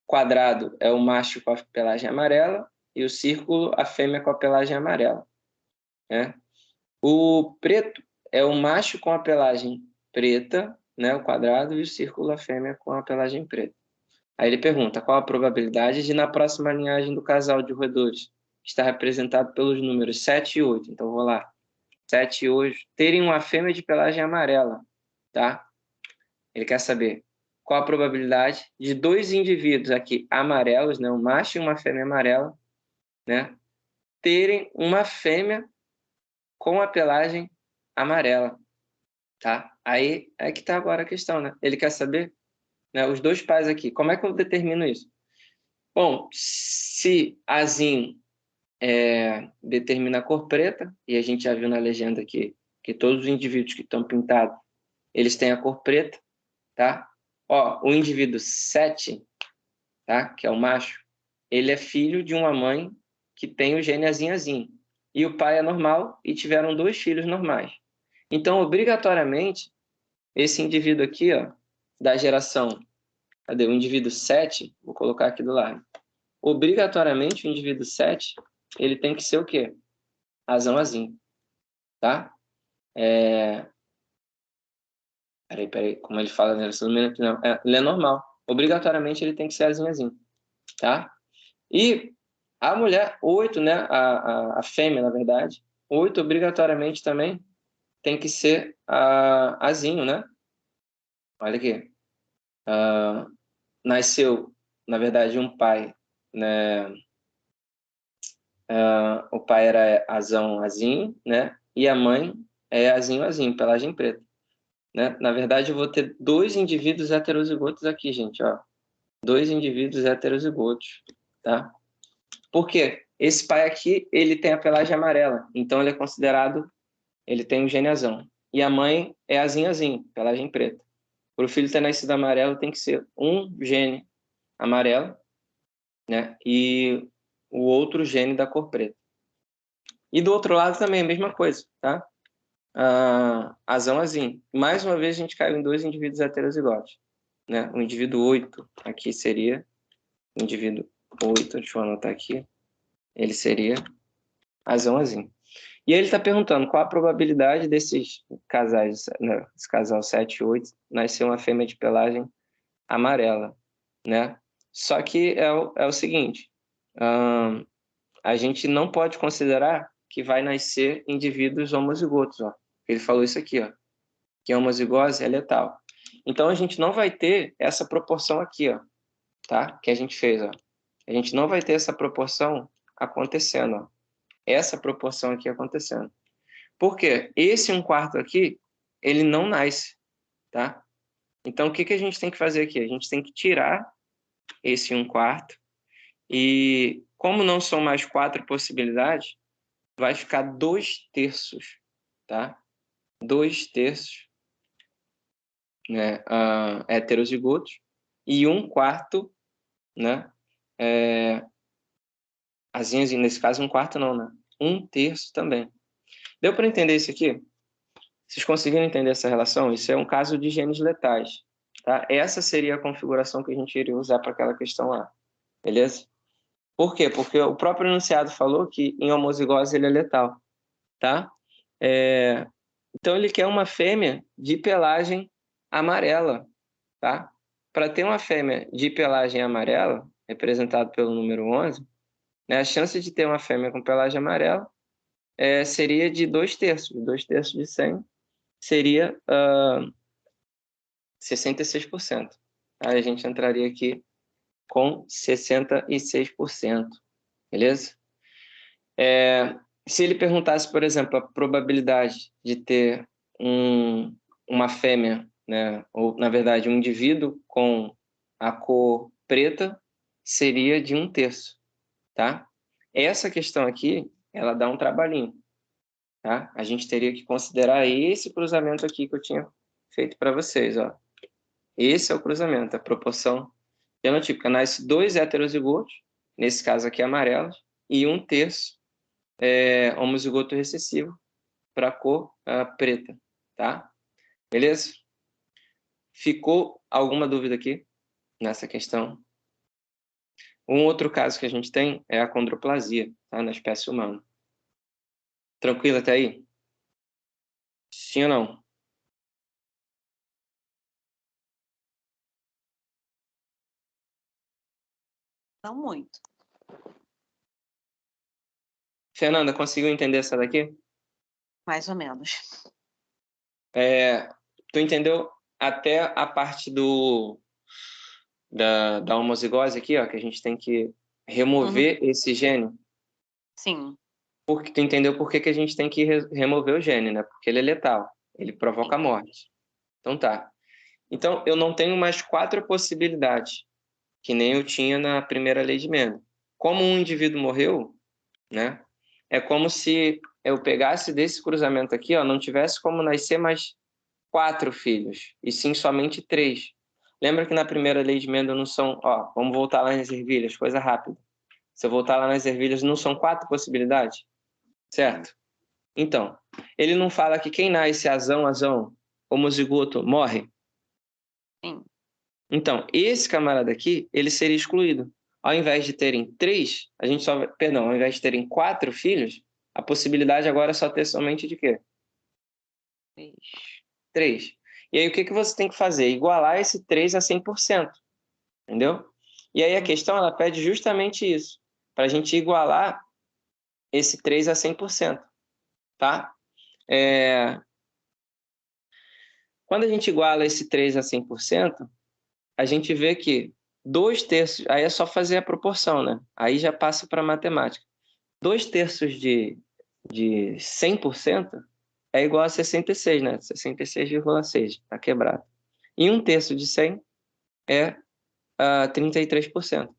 Quadrado é o macho com a pelagem amarela e o círculo a fêmea com a pelagem amarela, né? O preto é o macho com a pelagem preta, né? O quadrado, e o círculo a fêmea com a pelagem preta. Aí ele pergunta qual a probabilidade de, na próxima linhagem do casal de roedores, estar representado pelos números 7 e 8. Então, vou lá. 7 e 8 terem uma fêmea de pelagem amarela, tá? Ele quer saber qual a probabilidade de 2 indivíduos aqui amarelos, né? Um macho e uma fêmea amarela, né? Terem uma fêmea com a pelagem amarela, tá? Aí é que tá agora a questão, né? Ele quer saber, né, os 2 pais aqui. Como é que eu determino isso? Bom, se azinho determina a cor preta, e a gente já viu na legenda aqui que todos os indivíduos que estão pintados, eles têm a cor preta, tá? Ó, o indivíduo 7, tá? Que é o macho, ele é filho de uma mãe que tem o gene azinho. E o pai é normal e tiveram 2 filhos normais. Então, obrigatoriamente, esse indivíduo aqui, ó, da geração, cadê? O indivíduo 7, vou colocar aqui do lado. Obrigatoriamente, o indivíduo 7, ele tem que ser o quê? Azinho, tá? Peraí, como ele fala, né? Ele é normal. Obrigatoriamente, ele tem que ser azinho, tá? E a mulher, 8, né? A fêmea, na verdade, 8 obrigatoriamente também tem que ser azinho, né? Olha aqui. Nasceu, na verdade, um pai, né? o pai era azão, azinho, né? E a mãe é azinho, azinho, pelagem preta, né? Na verdade, eu vou ter dois indivíduos heterozigotos aqui, gente, ó. Dois indivíduos heterozigotos, tá? Por quê? Esse pai aqui, ele tem a pelagem amarela, então ele é considerado, ele tem um gene azão. E a mãe é azinho, azinho, pelagem preta. Para o filho ter nascido amarelo, tem que ser um gene amarelo, né? E o outro gene da cor preta. E do outro lado também a mesma coisa, tá? Azão, azinho. Mais uma vez a gente caiu em dois indivíduos heterozigotos, né? O indivíduo 8 aqui seria o indivíduo 8, deixa eu anotar aqui. Ele seria azão, azinho. E ele está perguntando qual a probabilidade desses casais, né, esse casal 7 e 8, nascer uma fêmea de pelagem amarela, né? Só que é o seguinte, a gente não pode considerar que vai nascer indivíduos homozigotos, ó. Ele falou isso aqui, ó, que a homozigose é letal. Então a gente não vai ter essa proporção aqui, ó, tá? Que a gente fez, ó. A gente não vai ter essa proporção acontecendo, ó. Essa proporção aqui acontecendo. Por quê? Esse 1/4 aqui, ele não nasce, tá? Então, o que a gente tem que fazer aqui? A gente tem que tirar esse 1/4 e, como não são mais 4 possibilidades, vai ficar 2/3, tá? 2/3, né, heterozigotos e 1/4, né? Azinhas, nesse caso, 1/4 não, né? 1/3 também. Deu para entender isso aqui? Vocês conseguiram entender essa relação? Isso é um caso de genes letais, tá? Essa seria a configuração que a gente iria usar para aquela questão lá, beleza? Por quê? Porque o próprio enunciado falou que em homozigose ele é letal, tá? Então ele quer uma fêmea de pelagem amarela, tá? Para ter uma fêmea de pelagem amarela, representado pelo número 11, né, a chance de ter uma fêmea com pelagem amarela seria de 2/3. 2/3 de 100 seria 66%. Aí a gente entraria aqui com 66%, beleza? Se ele perguntasse, por exemplo, a probabilidade de ter uma fêmea, né, ou, na verdade, um indivíduo com a cor preta, seria de 1/3, tá? Essa questão aqui, ela dá um trabalhinho, tá? A gente teria que considerar esse cruzamento aqui que eu tinha feito para vocês, ó. Esse é o cruzamento, a proporção fenotípica. Nasce 2 heterozigotos, nesse caso aqui amarelos, e 1/3 homozigoto recessivo para a cor preta, tá? Beleza? Ficou alguma dúvida aqui nessa questão? Um outro caso que a gente tem é a condroplasia, tá? Na espécie humana. Tranquilo até aí? Sim ou não? Não muito. Fernanda, conseguiu entender essa daqui? Mais ou menos. Tu entendeu até a parte da homozigose aqui, ó, que a gente tem que remover esse gene? Sim. Porque tu entendeu por que a gente tem que remover o gene, né? Porque ele é letal, ele provoca a morte. Então tá. Então eu não tenho mais 4 possibilidades, que nem eu tinha na primeira lei de Mendel. Como um indivíduo morreu, né? É como se eu pegasse desse cruzamento aqui, ó, não tivesse como nascer mais 4 filhos, e sim somente 3. Lembra que na primeira lei de Mendel não são, ó, vamos voltar lá nas ervilhas, coisa rápida. Se eu voltar lá nas ervilhas, não são 4 possibilidades? Certo? Então, ele não fala que quem nasce azão, homozigoto, morre? Sim. Então, esse camarada aqui, ele seria excluído. Ao invés de terem 3, a gente só... Perdão, ao invés de terem 4 filhos, a possibilidade agora é só ter somente de quê? 3. E aí, o que você tem que fazer? Igualar esse 3 a 100%. Entendeu? E aí, a questão, ela pede justamente isso. Para a gente igualar esse 3 a 100%. Tá? Quando a gente iguala esse 3 a 100%, a gente vê que 2/3, aí é só fazer a proporção, né? Aí já passa para matemática. 2/3 de 100% é igual a 66, né? 66,6, está quebrado. E 1/3 de 100 é 33%.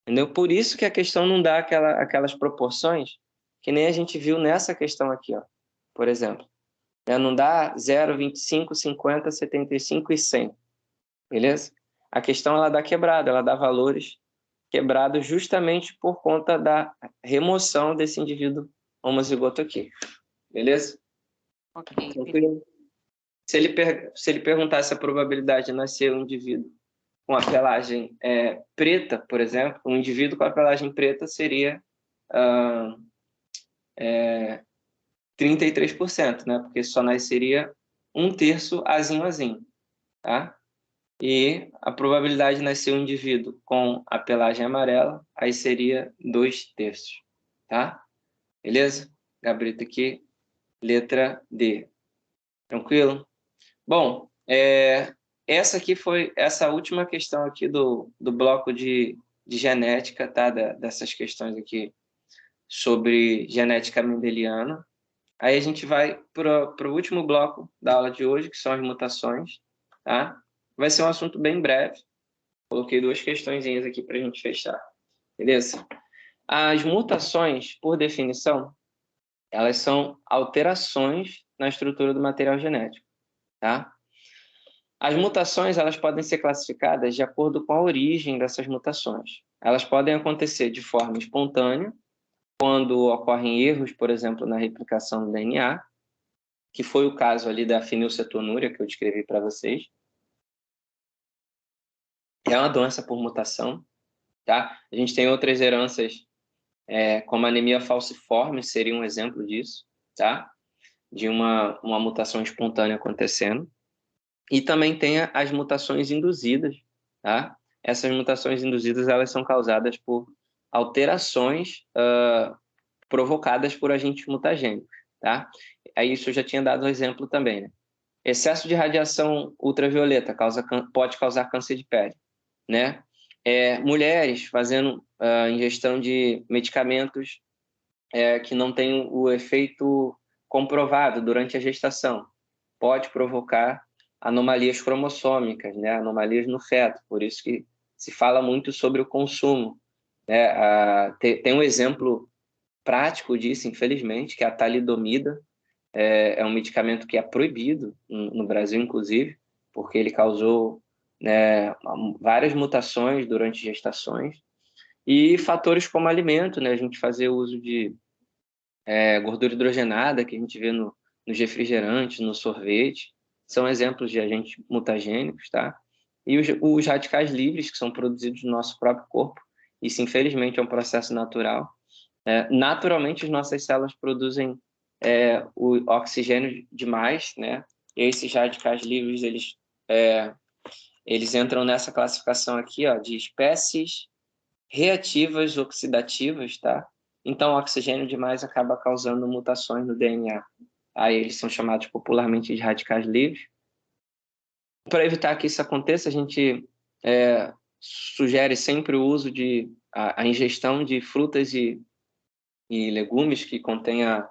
Entendeu? Por isso que a questão não dá aquelas proporções que nem a gente viu nessa questão aqui, ó. Por exemplo, né? Não dá 0, 25, 50, 75 e 100. Beleza? A questão ela dá quebrada, ela dá valores quebrados justamente por conta da remoção desse indivíduo homozigoto aqui. Beleza? Ok. Tranquilo? Se ele perguntasse a probabilidade de nascer um indivíduo com a pelagem preta, por exemplo, um indivíduo com a pelagem preta seria 33%, né? Porque só nasceria 1/3 azinho, tá? E a probabilidade de nascer um indivíduo com a pelagem amarela, aí seria 2/3, tá? Beleza? Gabrito aqui, letra D. Tranquilo? Bom, essa aqui foi essa última questão aqui do bloco de genética, tá? Dessas questões aqui sobre genética mendeliana. Aí a gente vai para o último bloco da aula de hoje, que são as mutações, tá? Vai ser um assunto bem breve. Coloquei 2 questõezinhas aqui para a gente fechar, beleza? As mutações, por definição, elas são alterações na estrutura do material genético, tá? As mutações, elas podem ser classificadas de acordo com a origem dessas mutações. Elas podem acontecer de forma espontânea, quando ocorrem erros, por exemplo, na replicação do DNA, que foi o caso ali da fenilcetonúria que eu descrevi para vocês. É uma doença por mutação, tá? A gente tem outras heranças, como a anemia falciforme, seria um exemplo disso, tá? De uma mutação espontânea acontecendo. E também tem as mutações induzidas, tá? Essas mutações induzidas, elas são causadas por alterações provocadas por agentes mutagênicos, tá? Aí isso eu já tinha dado um exemplo também, né? Excesso de radiação ultravioleta pode causar câncer de pele, né? Mulheres fazendo ingestão de medicamentos que não têm o efeito comprovado durante a gestação, pode provocar anomalias cromossômicas, né? Anomalias no feto, por isso que se fala muito sobre o consumo, né? Tem um exemplo prático disso, infelizmente, que é a talidomida. É um medicamento que é proibido no Brasil, inclusive, porque ele causou, né, várias mutações durante gestações. E fatores como alimento, né? A gente fazer uso de gordura hidrogenada, que a gente vê nos refrigerantes, no sorvete, são exemplos de agentes mutagênicos, tá? E os radicais livres, que são produzidos no nosso próprio corpo, isso, infelizmente, é um processo natural. Naturalmente, as nossas células produzem o oxigênio demais, né? E esses radicais livres, eles entram nessa classificação aqui, ó, de espécies reativas oxidativas, tá? Então, o oxigênio demais acaba causando mutações no DNA. Aí eles são chamados popularmente de radicais livres. Para evitar que isso aconteça, a gente sugere sempre o uso de a ingestão de frutas e legumes que contêm a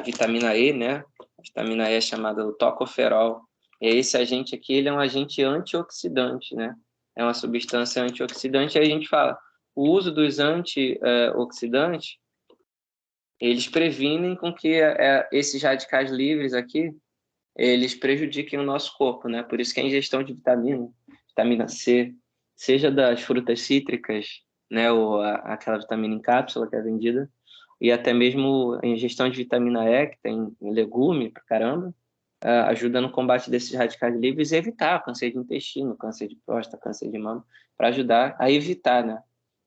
vitamina E, né? A vitamina E é chamada tocoferol. E esse agente aqui, ele é um agente antioxidante, né? É uma substância antioxidante. E aí a gente fala, o uso dos antioxidantes, eles previnem com que esses radicais livres aqui, eles prejudiquem o nosso corpo, né? Por isso que a ingestão de vitamina C, seja das frutas cítricas, né? Ou aquela vitamina em cápsula que é vendida, e até mesmo a ingestão de vitamina E, que tem em legume pra caramba, ajuda no combate desses radicais livres e evitar câncer de intestino, câncer de próstata, câncer de mama, para ajudar a evitar, né?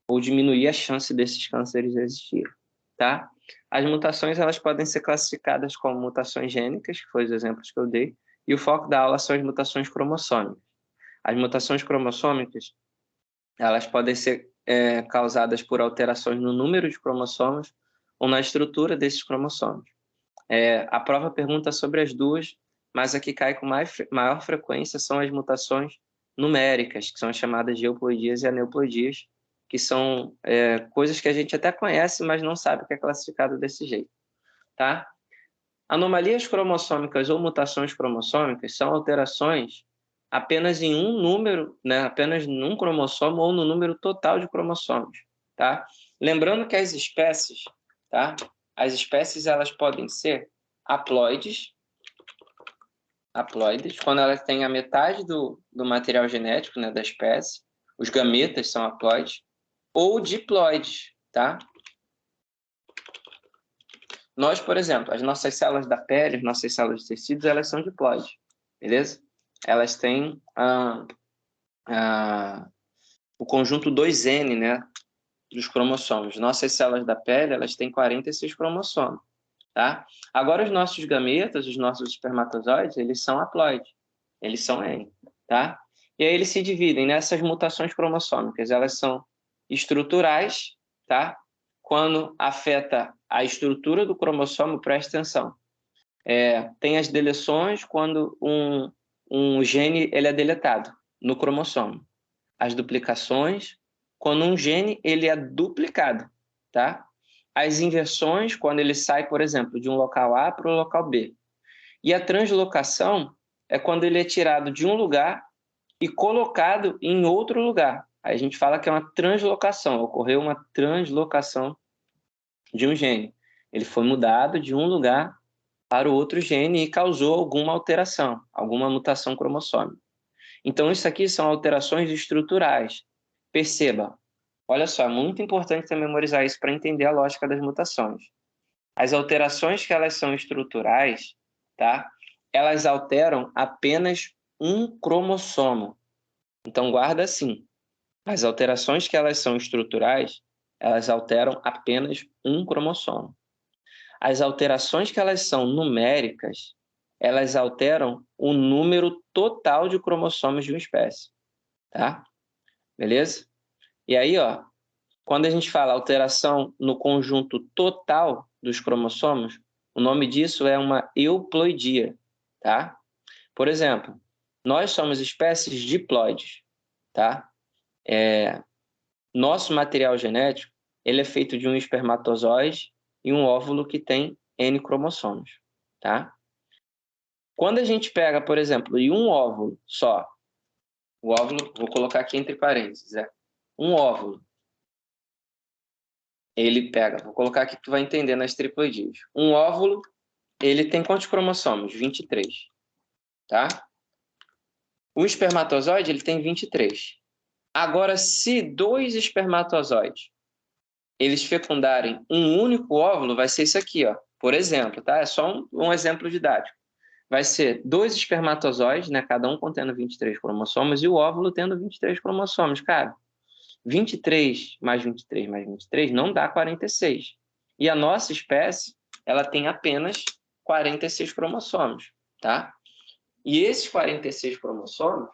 Ou diminuir a chance desses cânceres existirem, tá? As mutações, elas podem ser classificadas como mutações gênicas, que foi os exemplos que eu dei, e o foco da aula são as mutações cromossômicas. As mutações cromossômicas, elas podem ser causadas por alterações no número de cromossomos ou na estrutura desses cromossomos. A prova pergunta sobre as duas, mas a que cai com maior frequência são as mutações numéricas, que são as chamadas de euploidias e aneuploidias, que são coisas que a gente até conhece, mas não sabe que é classificado desse jeito, tá? Anomalias cromossômicas ou mutações cromossômicas são alterações apenas em um número, né? Apenas num cromossomo ou no número total de cromossomos, tá? Lembrando que as espécies, tá? As espécies elas podem ser haploides, quando elas têm a metade do material genético, né, da espécie. Os gametas são haploides, ou diploides, tá? Nós, por exemplo, as nossas células da pele, as nossas células de tecidos, elas são diploides, beleza? Elas têm o conjunto 2N, né, dos cromossomos. Nossas células da pele, elas têm 46 cromossomos, tá? Agora, os nossos gametas, os nossos espermatozoides, eles são haploides, eles são N, tá? E aí eles se dividem nessas mutações cromossômicas, elas são estruturais, tá? Quando afeta a estrutura do cromossomo, presta atenção. Tem as deleções quando um gene ele é deletado no cromossomo. As duplicações, quando um gene ele é duplicado, tá? As inversões, quando ele sai, por exemplo, de um local A para o local B. E a translocação é quando ele é tirado de um lugar e colocado em outro lugar. Aí a gente fala que é uma translocação, ocorreu uma translocação de um gene. Ele foi mudado de um lugar para o outro gene e causou alguma alteração, alguma mutação cromossômica. Então, isso aqui são alterações estruturais. Perceba, olha só, é muito importante você memorizar isso para entender a lógica das mutações. As alterações que elas são estruturais, tá? Elas alteram apenas um cromossomo. Então, guarda assim. As alterações que elas são estruturais, elas alteram apenas um cromossomo. As alterações que elas são numéricas, elas alteram o número total de cromossomos de uma espécie, tá? Beleza? E aí, ó, quando a gente fala alteração no conjunto total dos cromossomos, o nome disso é uma euploidia, tá? Por exemplo, nós somos espécies diploides, tá? Nosso material genético, ele é feito de um espermatozoide e um óvulo que tem N cromossomos, tá? Quando a gente pega, por exemplo, e um óvulo só, o óvulo, vou colocar aqui entre parênteses, um óvulo, ele pega, vou colocar aqui que tu vai entender nas triploidias. Um óvulo, ele tem quantos cromossomos? 23, tá? O espermatozoide, ele tem 23. Agora, se dois espermatozoides, eles fecundarem um único óvulo, vai ser isso aqui, ó. Por exemplo, tá? É só um exemplo didático. Vai ser dois espermatozoides, né? Cada um contendo 23 cromossomos, e o óvulo tendo 23 cromossomos. Cara, 23 mais 23 mais 23 não dá 46. E a nossa espécie, ela tem apenas 46 cromossomos, tá? E esses 46 cromossomos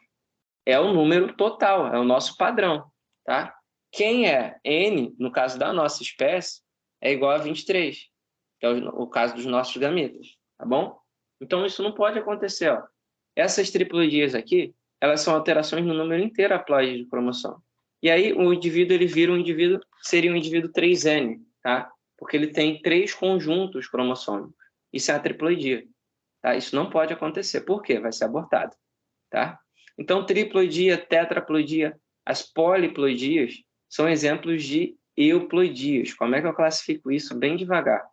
é o número total, é o nosso padrão, tá? Quem é N, no caso da nossa espécie, é igual a 23, que é o caso dos nossos gametas, tá bom? Então, isso não pode acontecer, ó. Essas triploidias aqui, elas são alterações no número inteiro haploide de cromossomo. E aí, o indivíduo, ele vira um indivíduo, seria um indivíduo 3N, tá? Porque ele tem 3 conjuntos cromossômicos. Isso é a triploidia, tá? Isso não pode acontecer. Por quê? Vai ser abortado, tá? Então, triploidia, tetraploidia, as poliploidias são exemplos de euploidias. Como é que eu classifico isso? Bem devagar.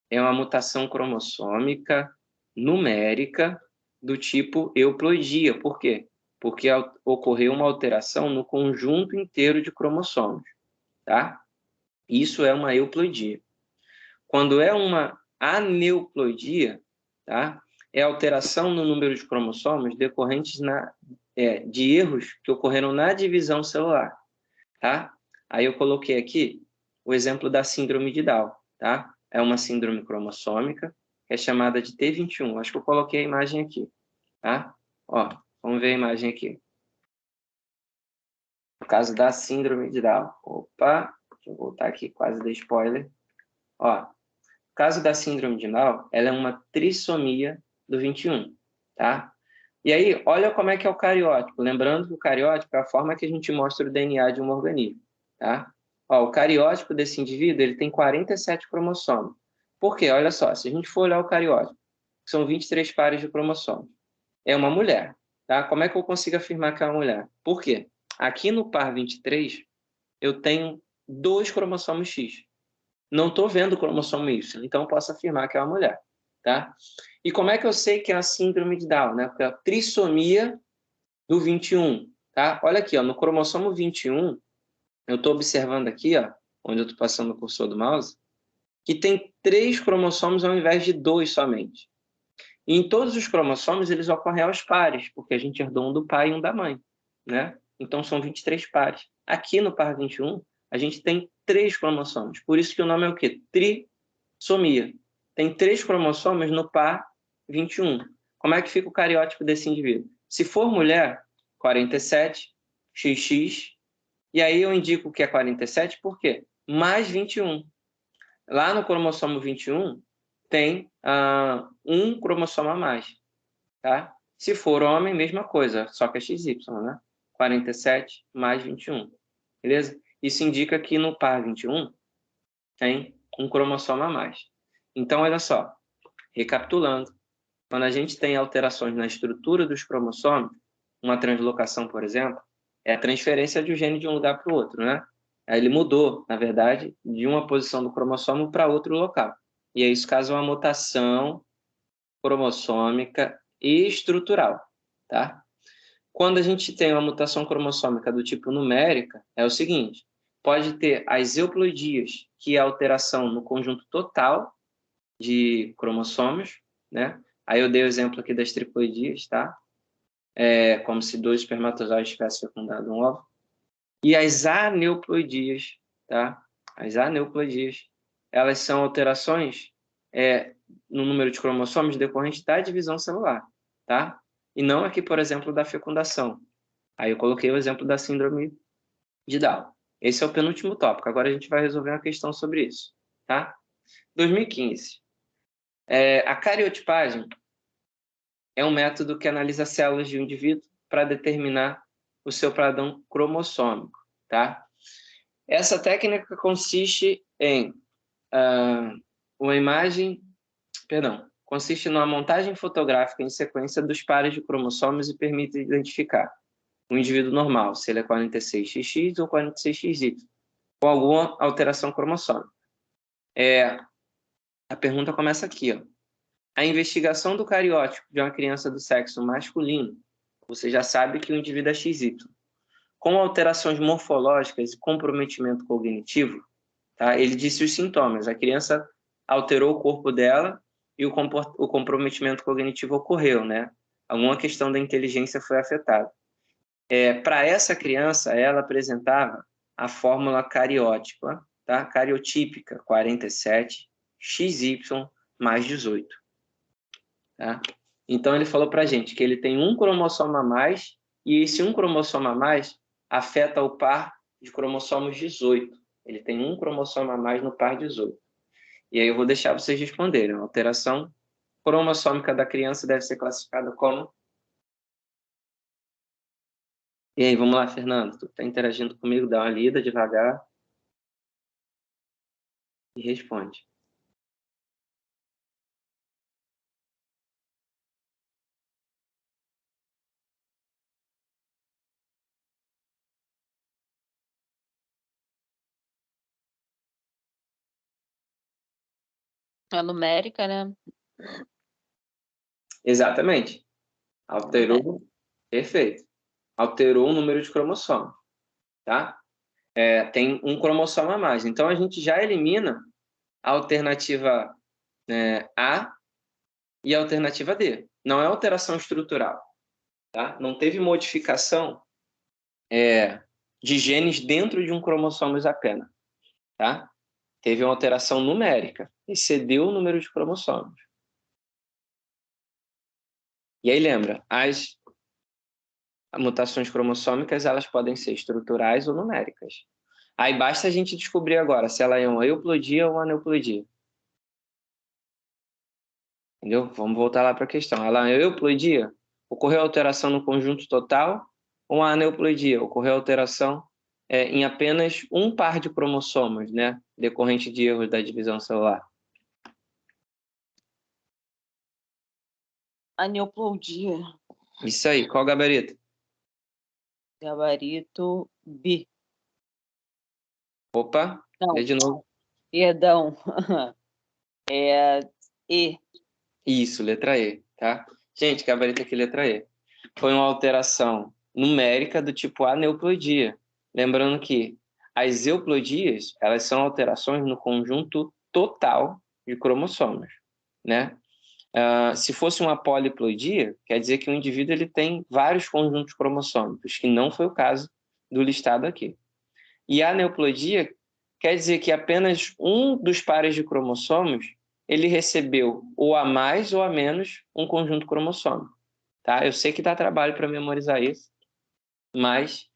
É uma mutação cromossômica numérica do tipo euploidia. Por quê? Porque ocorreu uma alteração no conjunto inteiro de cromossomos, tá? Isso é uma euploidia. Quando é uma aneuploidia, tá? É alteração no número de cromossomos decorrentes de erros que ocorreram na divisão celular, tá? Aí eu coloquei aqui o exemplo da síndrome de Down, tá? É uma síndrome cromossômica, que é chamada de T21. Acho que eu coloquei a imagem aqui, tá? Ó, vamos ver a imagem aqui. No caso da síndrome de Down. Opa, deixa eu voltar aqui, quase dei spoiler. Ó, no caso da síndrome de Down, ela é uma trissomia do 21, tá? E aí, olha como é que é o cariótipo. Lembrando que o cariótipo é a forma que a gente mostra o DNA de um organismo. tá? Ó, o cariótipo desse indivíduo, ele tem 47 cromossomos. Por quê? Olha só, se a gente for olhar o cariótipo, são 23 pares de cromossomos. É uma mulher, tá? Como é que eu consigo afirmar que é uma mulher? Por quê? Aqui no par 23, eu tenho 2 cromossomos X. Não estou vendo o cromossomo Y, então eu posso afirmar que é uma mulher, tá? E como é que eu sei que é a síndrome de Down, né? Porque é a trissomia do 21, tá? Olha aqui, ó, no cromossomo 21, eu estou observando aqui, ó, onde eu estou passando o cursor do mouse, que tem 3 cromossomos ao invés de 2 somente. E em todos os cromossomos, eles ocorrem aos pares, porque a gente herdou um do pai e um da mãe, né? Então, são 23 pares. Aqui no par 21, a gente tem 3 cromossomos. Por isso que o nome é o quê? Trissomia. Tem 3 cromossomos no par 21. Como é que fica o cariótipo desse indivíduo? Se for mulher, 47, XX, e aí eu indico que é 47, por quê? Mais 21. Lá no cromossomo 21, tem um cromossomo a mais, tá? Se for homem, mesma coisa, só que é XY, né? 47 mais 21, beleza? Isso indica que no par 21 tem um cromossomo a mais. Então, olha só, recapitulando, quando a gente tem alterações na estrutura dos cromossomos, uma translocação, por exemplo, é a transferência de um gene de um lugar para o outro, né? Aí ele mudou, na verdade, de uma posição do cromossomo para outro local. E aí isso causa uma mutação cromossômica e estrutural, tá? Quando a gente tem uma mutação cromossômica do tipo numérica, é o seguinte, pode ter as euploidias, que é a alteração no conjunto total de cromossomos, né? Aí eu dei o exemplo aqui das triploidias, tá? É como se 2 espermatozoides tivessem fecundado um óvulo. E as aneuploidias, tá? As aneuploidias, elas são alterações no número de cromossomos decorrentes da divisão celular, tá? E não aqui, por exemplo, da fecundação. Aí eu coloquei o exemplo da síndrome de Down. Esse é o penúltimo tópico. Agora a gente vai resolver uma questão sobre isso, tá? 2015. A cariotipagem é um método que analisa células de um indivíduo para determinar o seu padrão cromossômico, tá? Essa técnica consiste em uma imagem, consiste numa montagem fotográfica em sequência dos pares de cromossomos e permite identificar um indivíduo normal, se ele é 46XX ou 46XY, com alguma alteração cromossômica. A pergunta começa aqui, ó. A investigação do cariótipo de uma criança do sexo masculino, você já sabe que o indivíduo é XY, com alterações morfológicas e comprometimento cognitivo, tá? Ele disse os sintomas. A criança alterou o corpo dela e o comprometimento cognitivo ocorreu, né? Alguma questão da inteligência foi afetada. Para essa criança, ela apresentava a fórmula cariótipa, tá? Cariotípica, 47, XY mais 18. Tá? Então, ele falou para a gente que ele tem um cromossomo a mais e esse um cromossomo a mais afeta o par de cromossomos 18. Ele tem um cromossomo a mais no par 18. E aí eu vou deixar vocês responderem. A alteração cromossômica da criança deve ser classificada como... E aí, vamos lá, Fernando. Tu está interagindo comigo, dá uma lida devagar e responde. A numérica, né? Exatamente. Alterou, perfeito. Alterou o número de cromossomos, tá? Tem um cromossomo a mais. Então, a gente já elimina a alternativa A e a alternativa D. Não é alteração estrutural, tá? Não teve modificação de genes dentro de um cromossomo apenas, tá? Teve uma alteração numérica, excedeu o número de cromossomos. E aí lembra, as mutações cromossômicas elas podem ser estruturais ou numéricas. Aí basta a gente descobrir agora se ela é uma euploidia ou uma aneuploidia. Entendeu? Vamos voltar lá para a questão. Ela é uma euploidia? Ocorreu alteração no conjunto total ou uma aneuploidia? Ocorreu alteração em apenas um par de cromossomos, né? Decorrente de erros da divisão celular? Aneuploidia. Isso aí. Qual o gabarito? Gabarito B. Opa, Não, lê de novo. perdão. É E. Isso, letra E, tá? Gente, gabarito aqui, letra E. Foi uma alteração numérica do tipo aneuploidia. Lembrando que as euploidias, elas são alterações no conjunto total de cromossomos, né? Se fosse uma poliploidia, quer dizer que o indivíduo ele tem vários conjuntos cromossômicos, que não foi o caso do listado aqui. E a aneuploidia quer dizer que apenas um dos pares de cromossomos ele recebeu ou a mais ou a menos um conjunto cromossômico. Tá? Eu sei que dá trabalho para memorizar isso, mas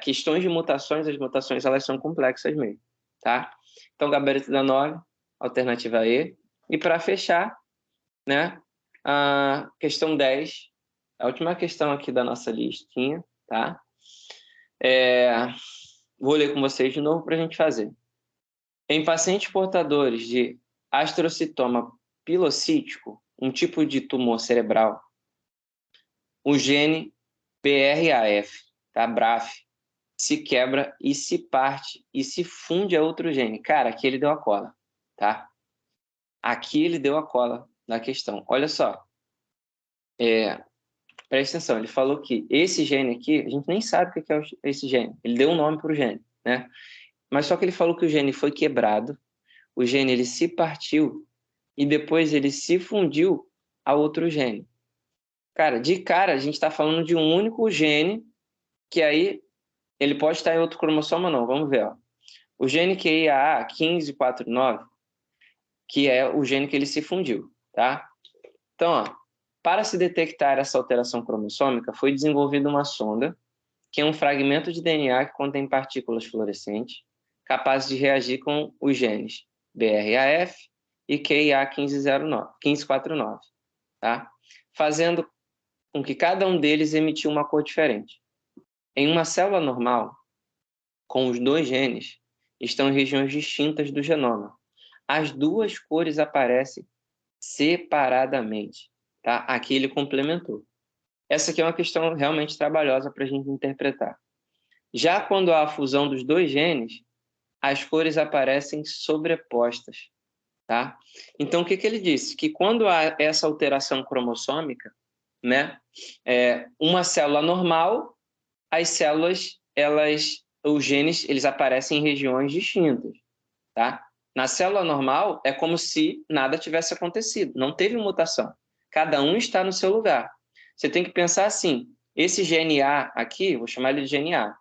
questões de mutações, as mutações elas são complexas mesmo. Tá? Então, gabarito da 9, alternativa E. E para fechar, né, a questão 10, a última questão aqui da nossa listinha, tá? Vou ler com vocês de novo para a gente fazer. Em pacientes portadores de astrocitoma pilocítico, um tipo de tumor cerebral, o gene BRAF, tá? BRAF, se quebra e se parte e se funde a outro gene. Cara, aqui ele deu a cola, tá? Aqui ele deu a cola na questão. Olha só, presta atenção, ele falou que esse gene aqui, a gente nem sabe o que é esse gene. Ele deu um nome para o gene, né? Mas só que ele falou que o gene foi quebrado, o gene ele se partiu e depois ele se fundiu a outro gene. Cara, de cara a gente está falando de um único gene que aí ele pode estar em outro cromossomo ou não. Vamos ver, ó. O gene QIAA 1549, que é o gene que ele se fundiu, tá? Então, ó, para se detectar essa alteração cromossômica, foi desenvolvida uma sonda, que é um fragmento de DNA que contém partículas fluorescentes, capazes de reagir com os genes BRAF e QIA 1549, tá? Fazendo com que cada um deles emitiu uma cor diferente. Em uma célula normal, com os dois genes, estão em regiões distintas do genoma. As duas cores aparecem separadamente, tá? Aqui ele complementou. Essa aqui é uma questão realmente trabalhosa para a gente interpretar. Já quando há a fusão dos dois genes, as cores aparecem sobrepostas, tá? Então, o que ele disse? Que quando há essa alteração cromossômica, né, uma célula normal, as células, os genes, eles aparecem em regiões distintas, tá? Na célula normal, é como se nada tivesse acontecido, não teve mutação. Cada um está no seu lugar. Você tem que pensar assim, esse gene A aqui, vou chamar ele de gene A,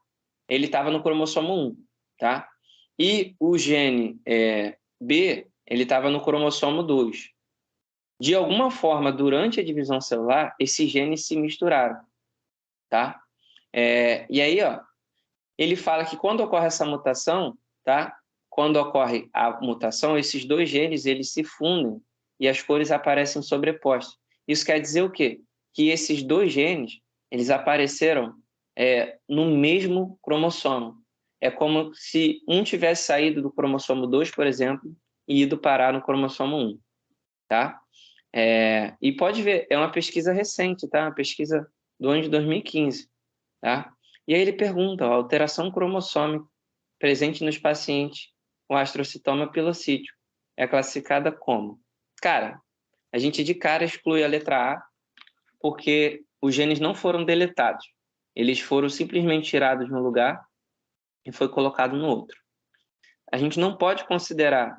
ele estava no cromossomo 1, tá? E o gene B, ele estava no cromossomo 2. De alguma forma, durante a divisão celular, esses genes se misturaram, tá? E aí, ó, ele fala que quando ocorre essa mutação, tá? Quando ocorre a mutação, esses dois genes eles se fundem e as cores aparecem sobrepostas. Isso quer dizer o quê? Que esses dois genes eles apareceram no mesmo cromossomo. É como se um tivesse saído do cromossomo 2, por exemplo, e ido parar no cromossomo 1, tá? E pode ver, é uma pesquisa recente, tá? Uma pesquisa do ano de 2015, tá? E aí ele pergunta, ó, a alteração cromossômica presente nos pacientes com astrocitoma pilocítico é classificada como? Cara, a gente de cara exclui a letra A porque os genes não foram deletados. Eles foram simplesmente tirados de um lugar e foi colocado no outro. A gente não pode considerar,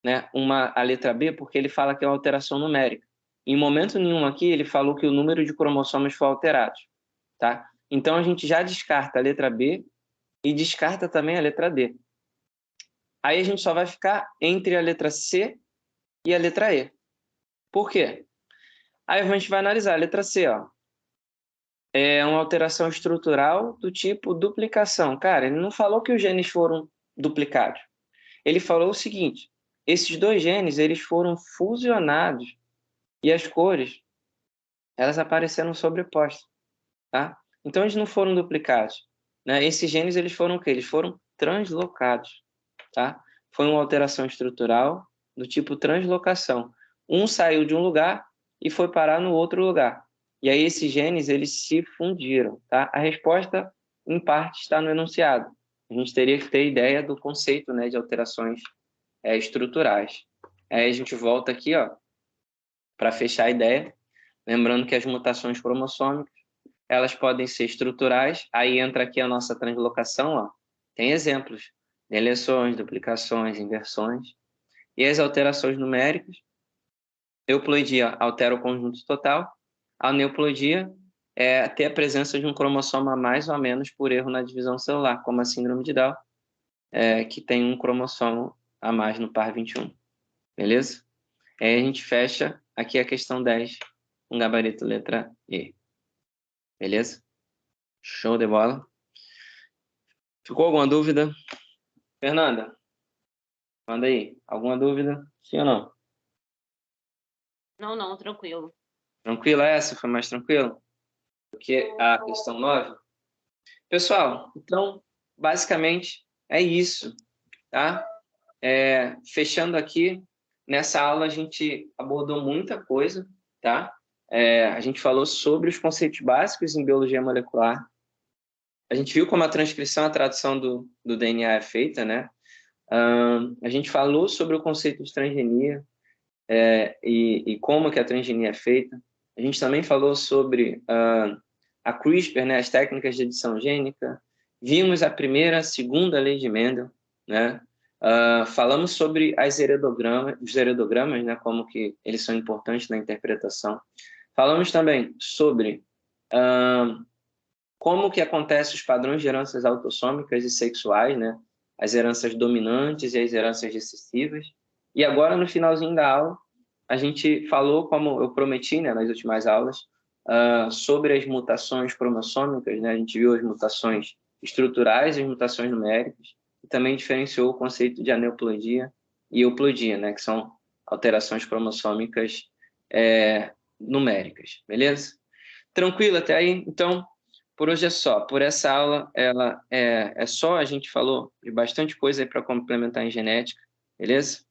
né, a letra B porque ele fala que é uma alteração numérica. Em momento nenhum aqui ele falou que o número de cromossomos foi alterado, tá? Então a gente já descarta a letra B e descarta também a letra D. Aí a gente só vai ficar entre a letra C e a letra E. Por quê? Aí a gente vai analisar a letra C, ó. É uma alteração estrutural do tipo duplicação. Cara, ele não falou que os genes foram duplicados. Ele falou o seguinte: esses dois genes eles foram fusionados e as cores elas apareceram sobrepostas, tá? Então eles não foram duplicados. né? Esses genes, eles foram o quê? Eles foram translocados, tá? Foi uma alteração estrutural do tipo translocação. Um saiu de um lugar e foi parar no outro lugar. E aí esses genes, eles se fundiram, tá? A resposta, em parte, está no enunciado. A gente teria que ter ideia do conceito, né, de alterações estruturais. Aí a gente volta aqui, ó, para fechar a ideia, lembrando que as mutações cromossômicas, elas podem ser estruturais, aí entra aqui a nossa translocação, ó. Tem exemplos, deleções, duplicações, inversões. E as alterações numéricas, euploidia altera o conjunto total, a aneuploidia é ter a presença de um cromossomo a mais ou a menos por erro na divisão celular, como a síndrome de Down, que tem um cromossomo a mais no par 21. Beleza? Aí a gente fecha aqui a questão 10, com gabarito letra E. Beleza? Show de bola. Ficou alguma dúvida? Fernanda, manda aí. Alguma dúvida? Sim ou não? Não, tranquilo. Tranquila essa? Foi mais tranquilo? Do que a questão 9? Pessoal, então, basicamente, é isso, tá? Fechando aqui, nessa aula a gente abordou muita coisa, tá? A gente falou sobre os conceitos básicos em biologia molecular. A gente viu como a transcrição, a tradução do DNA é feita, né? A gente falou sobre o conceito de transgenia e como que a transgenia é feita. A gente também falou sobre a CRISPR, né? As técnicas de edição gênica. Vimos a primeira, a segunda lei de Mendel, né? Falamos sobre os heredogramas, né? Como que eles são importantes na interpretação. Falamos também sobre como que acontecem os padrões de heranças autossômicas e sexuais, né? As heranças dominantes e as heranças recessivas. E agora, no finalzinho da aula, a gente falou, como eu prometi, né, nas últimas aulas, sobre as mutações cromossômicas, né? A gente viu as mutações estruturais e as mutações numéricas, e também diferenciou o conceito de aneuploidia e euploidia, né? Que são alterações cromossômicas numéricas, beleza? Tranquilo até aí? Então, por hoje é só. Por essa aula, ela é só. A gente falou de bastante coisa aí para complementar em genética, beleza?